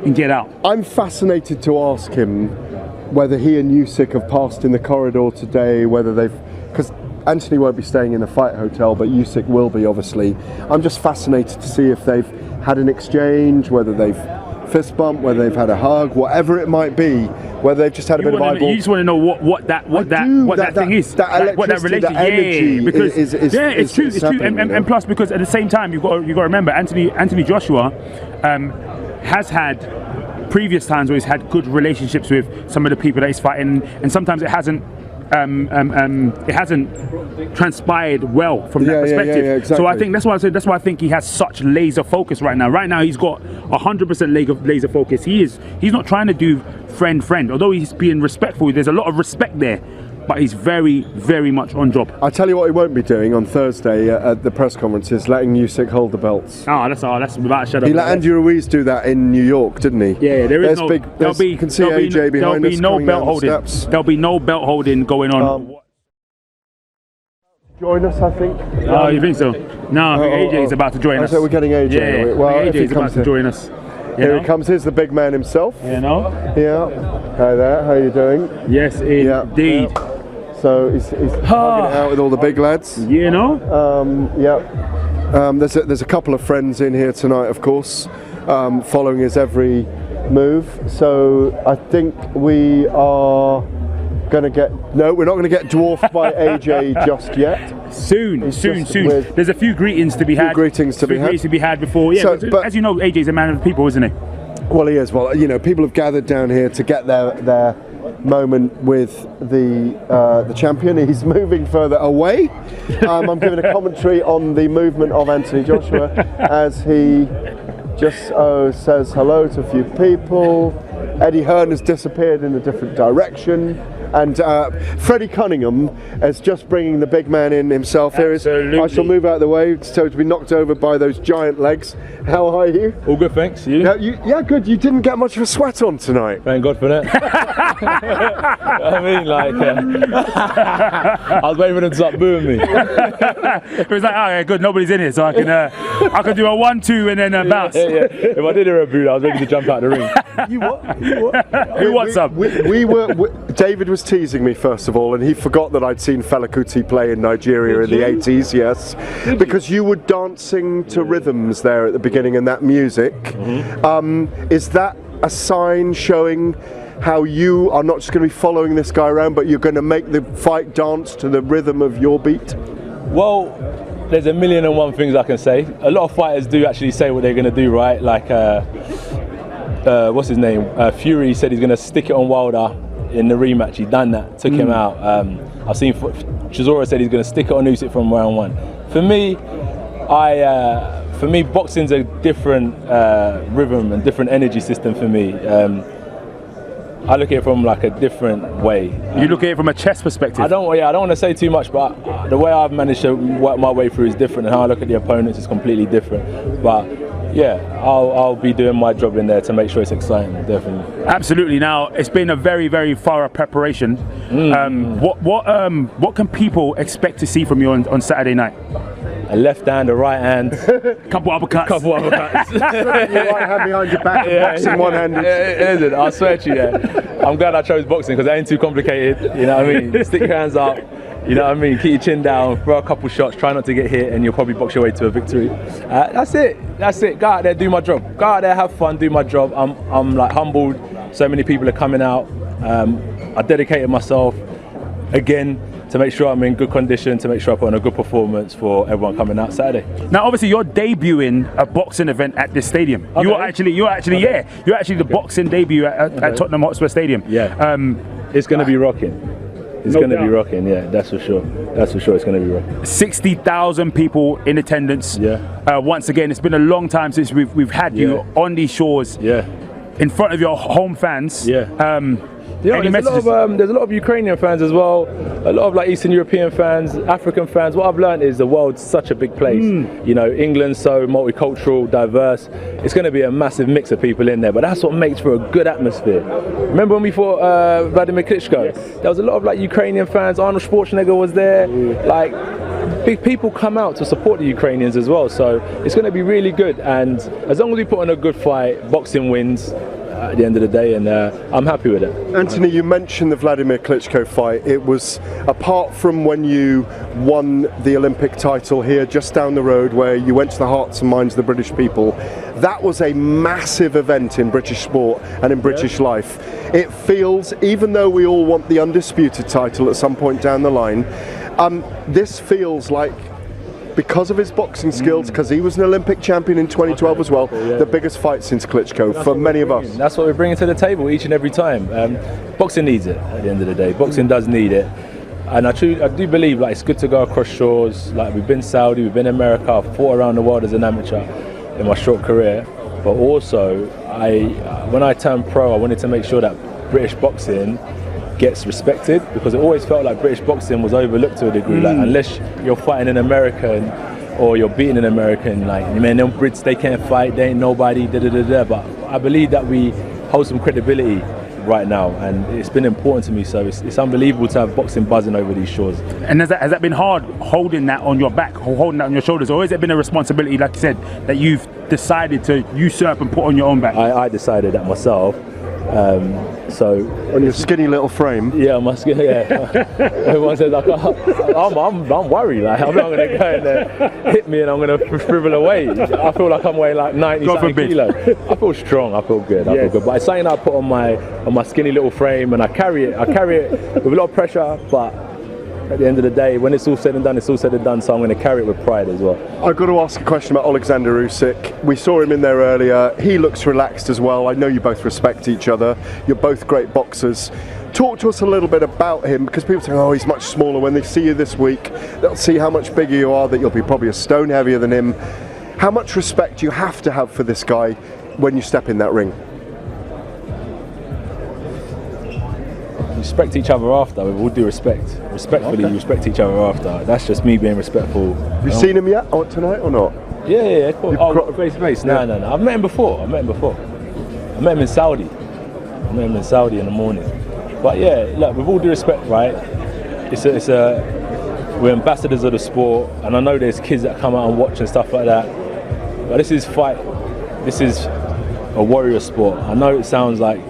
and get out. I'm fascinated to ask him whether he and Usyk have passed in the corridor today, whether because Anthony won't be staying in the fight hotel, but Usyk will be, obviously. I'm just fascinated to see if they've had an exchange, whether they've fist bumped, whether they've had a hug, whatever it might be, whether they've just had a bit of eyeball. You just want to know what that thing is, what that relationship, that energy because is it's true. And plus, because at the same time, you've got to remember, Anthony Joshua has had previous times where he's had good relationships with some of the people that he's fighting, and sometimes it hasn't transpired well from that perspective. Exactly. So I think that's why I think he has such laser focus right now. Right now he's got 100% laser focus. He's not trying to do friend. Although he's being respectful, there's a lot of respect there, but he's very, very much on job. I tell you what he won't be doing on Thursday at the press conference is letting Usyk hold the belts. That's without a shadow. He let Andy Ruiz do that in New York, didn't he? Yeah, you can see AJ behind us. There'll be no belt holding going on. Join us, I think. Oh, you think so? No, I think AJ is about to join us. So we're getting AJ. Yeah, well, AJ is about to join us. Here he comes. Here's the big man himself. You know? Yeah. Hi there. How are you doing? Yes, indeed. Yeah. So he's hugging it out with all the big lads. You know? There's a couple of friends in here tonight, of course, following his every move. So I think we are going to get... No, we're not going to get dwarfed by AJ just yet. Soon. There's a few greetings to be had. Greetings to be had before. Yeah, but as you know, AJ's a man of the people, isn't he? Well, he is. Well, you know, people have gathered down here to get their moment with the champion. He's moving further away. I'm giving a commentary on the movement of Anthony Joshua as he just says hello to a few people. Eddie Hearn has disappeared in a different direction. And Freddie Cunningham is just bringing the big man in himself. Absolutely. I shall move out of the way so to be knocked over by those giant legs. How are you? All good, thanks. You? Yeah, good. You didn't get much of a sweat on tonight. Thank God for that. I mean, I was waiting for them to start booing me. It was like, oh yeah, good, nobody's in here, so I can do a 1-2 and then bounce. Yeah. If I did hear a boo, I was ready to jump out the ring. You what? Who wants up? David was teasing me first of all, and he forgot that I'd seen Fela Kuti play in Nigeria in the 80s. Yes, because you were dancing to rhythms there at the beginning and that music. Mm-hmm. Is that a sign showing how you are not just going to be following this guy around, but you're going to make the fight dance to the rhythm of your beat? Well, there's a million and one things I can say. A lot of fighters do actually say what they're going to do, right? Like, what's his name? Fury said he's going to stick it on Wilder in the rematch. He done that, took him out. I've seen Chisora said he's going to stick it on Usyk from round one. For me, boxing's a different rhythm and different energy system for me. I look at it from like a different way. You look at it from a chess perspective? I don't want to say too much, but the way I've managed to work my way through is different, and how I look at the opponents is completely different. But I'll be doing my job in there to make sure it's exciting, definitely. Absolutely. Now, it's been a very, very thorough preparation. What can people expect to see from you on Saturday night? A left hand, a right hand, couple uppercuts. Right hand behind your back, boxing one-handed. I swear to you, I'm glad I chose boxing because it ain't too complicated. You know what I mean? Stick your hands up. You know what I mean? Keep your chin down, throw a couple shots, try not to get hit, and you'll probably box your way to a victory. That's it. Go out there, do my job. Go out there, have fun, do my job. I'm like humbled. So many people are coming out. I dedicated myself again to make sure I'm in good condition, to make sure I put on a good performance for everyone coming out Saturday. Now, obviously, you're debuting a boxing event at this stadium. Okay. You're actually the boxing debut at Tottenham Hotspur Stadium. Yeah. It's going to be rocking. It's going to be rocking, yeah, that's for sure. That's for sure, it's going to be rocking. 60,000 people in attendance. Yeah. Once again, it's been a long time since we've had you on these shores. Yeah. In front of your home fans. Yeah. There's a lot of Ukrainian fans as well, a lot of like Eastern European fans, African fans. What I've learned is the world's such a big place. You know, England's so multicultural, diverse. It's going to be a massive mix of people in there, but that's what makes for a good atmosphere. Remember when we fought Vladimir Klitschko? Yes. There was a lot of like Ukrainian fans. Arnold Schwarzenegger was there. Like, big people come out to support the Ukrainians as well. So it's going to be really good. And as long as we put on a good fight, boxing wins at the end of the day, and I'm happy with it. Anthony, you mentioned the Vladimir Klitschko fight. It was, apart from when you won the Olympic title here just down the road, where you went to the hearts and minds of the British people, that was a massive event in British sport and in British life. It feels, even though we all want the undisputed title at some point down the line, this feels like, because of his boxing skills, because he was an Olympic champion in 2012 as well, the biggest fight since Klitschko for many of us. That's what we're bringing to the table each and every time. Boxing needs it at the end of the day. Boxing does need it. And I do believe like it's good to go across shores. Like we've been Saudi, we've been America, I've fought around the world as an amateur in my short career. But also, when I turned pro, I wanted to make sure that British boxing gets respected, because it always felt like British boxing was overlooked to a degree. Like unless you're fighting an American or you're beating an American, like, man, them Brits, they can't fight, they ain't nobody, But I believe that we hold some credibility right now, and it's been important to me. So it's unbelievable to have boxing buzzing over these shores. And has that been hard, holding that on your back, holding that on your shoulders, or has it been a responsibility, like you said, that you've decided to usurp and put on your own back? I decided that myself. So on your skinny little frame. Yeah, my skinny. Yeah. Everyone says like, I'm worried. Like I'm not gonna go in there, hit me, and I'm gonna shrivel away. I feel like I'm weighing like 90 kilos. I feel strong. I feel good. I feel good. But it's something I put on my skinny little frame, and I carry it with a lot of pressure, but at the end of the day, when it's all said and done, it's all said and done, so I'm going to carry it with pride as well. I've got to ask a question about Oleksandr Usyk. We saw him in there earlier. He looks relaxed as well. I know you both respect each other. You're both great boxers. Talk to us a little bit about him, because people say, oh, he's much smaller. When they see you this week, they'll see how much bigger you are, that you'll be probably a stone heavier than him. How much respect do you have to have for this guy when you step in that ring? Respect each other after, with all due respect. Respectfully, you respect each other after. That's just me being respectful. Have you seen him yet, or tonight, or not? Yeah. Face to face. No. I've met him before. I met him in Saudi. In the morning. But yeah, look, with all due respect, right? We're ambassadors of the sport, and I know there's kids that come out and watch and stuff like that. But this is a warrior sport. I know it sounds like,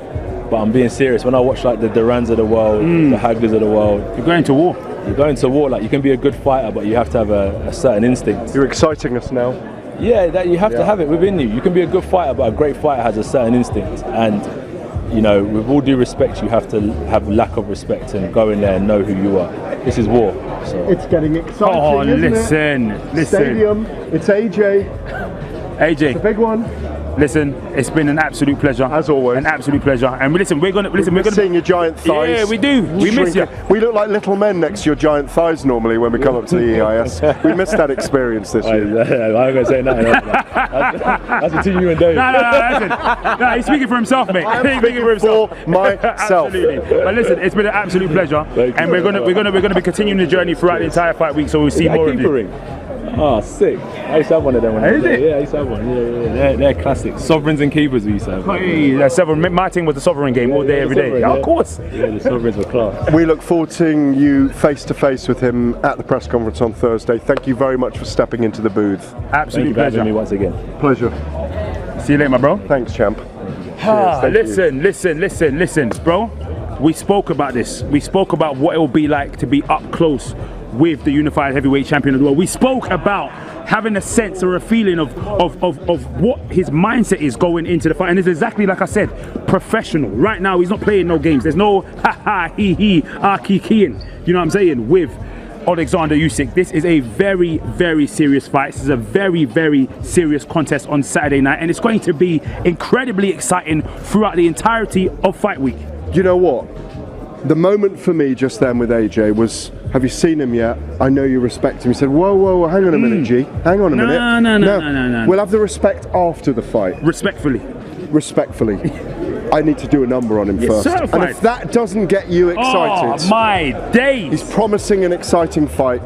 but I'm being serious. When I watch like the Durans of the world, the Haglers of the world, you're going to war. Like you can be a good fighter, but you have to have a certain instinct. You're exciting us now. Yeah, that you have to have it within you. You can be a good fighter, but a great fighter has a certain instinct. And you know, with all due respect, you have to have lack of respect and go in there and know who you are. This is war. So. It's getting exciting. Oh, listen. Stadium. It's AJ. It's a big one. Listen, it's been an absolute pleasure. As always. An absolute pleasure. And we're gonna seeing your giant thighs. Yeah, we do. We miss you. We look like little men next to your giant thighs normally when we come up to the EIS. We missed that experience this year. I'm going to say nothing else. That's between you and Dave. No, he's speaking for himself, mate. I'm speaking for myself. Absolutely. But listen, it's been an absolute pleasure. And we're gonna be continuing the journey throughout the entire fight week, so we'll see more of you. Oh, sick. I used to have one of them when I was there. Yeah, I used to have one. Yeah. They're classics. Sovereigns and keepers we used to have. Hey, my team was the sovereign game all day, every day. Of course. Yeah, the sovereigns were class. We look forward to seeing you face to face with him at the press conference on Thursday. Thank you very much for stepping into the booth. Absolute Thank you for pleasure. having me once again. Pleasure. See you later, my bro. Thanks, champ. Listen, bro. We spoke about this. We spoke about what it will be like to be up close with the unified heavyweight champion of the world. We spoke about having a sense or a feeling of what his mindset is going into the fight. And it's exactly like I said, professional. Right now, he's not playing no games. There's no ha-ha, he-he, ah-ki-kiing. You know what I'm saying? With Oleksandr Usyk. This is a very, very serious fight. This is a very, very serious contest on Saturday night. And it's going to be incredibly exciting throughout the entirety of fight week. You know what? The moment for me just then with AJ was, have you seen him yet? I know you respect him. He said, whoa, hang on a minute, G. Hang on a minute. No. We'll have the respect after the fight. Respectfully. I need to do a number on him first. Certified. And if that doesn't get you excited, oh my days! He's promising an exciting fight.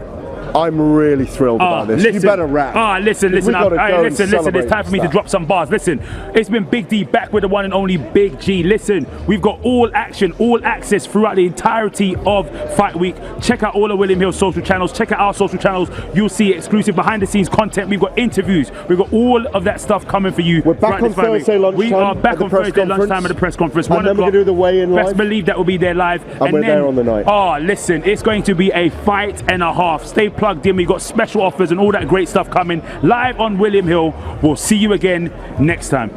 I'm really thrilled about this. Listen, you better rap. Listen. Listen. It's time for me to drop some bars. Listen, it's been Big D back with the one and only Big G. Listen, we've got all action, all access throughout the entirety of Fight Week. Check out all of William Hill's social channels. Check out our social channels. You'll see exclusive behind-the-scenes content. We've got interviews. We've got all of that stuff coming for you. We're back on Thursday lunchtime. We are back on Thursday lunchtime at the press conference. And then we're going to do the weigh-in live. Best believe that will be there live. And we're there on the night. Oh, listen, it's going to be a fight and a half. Stay plugged in. We've got special offers and all that great stuff coming live on William Hill. We'll see you again next time.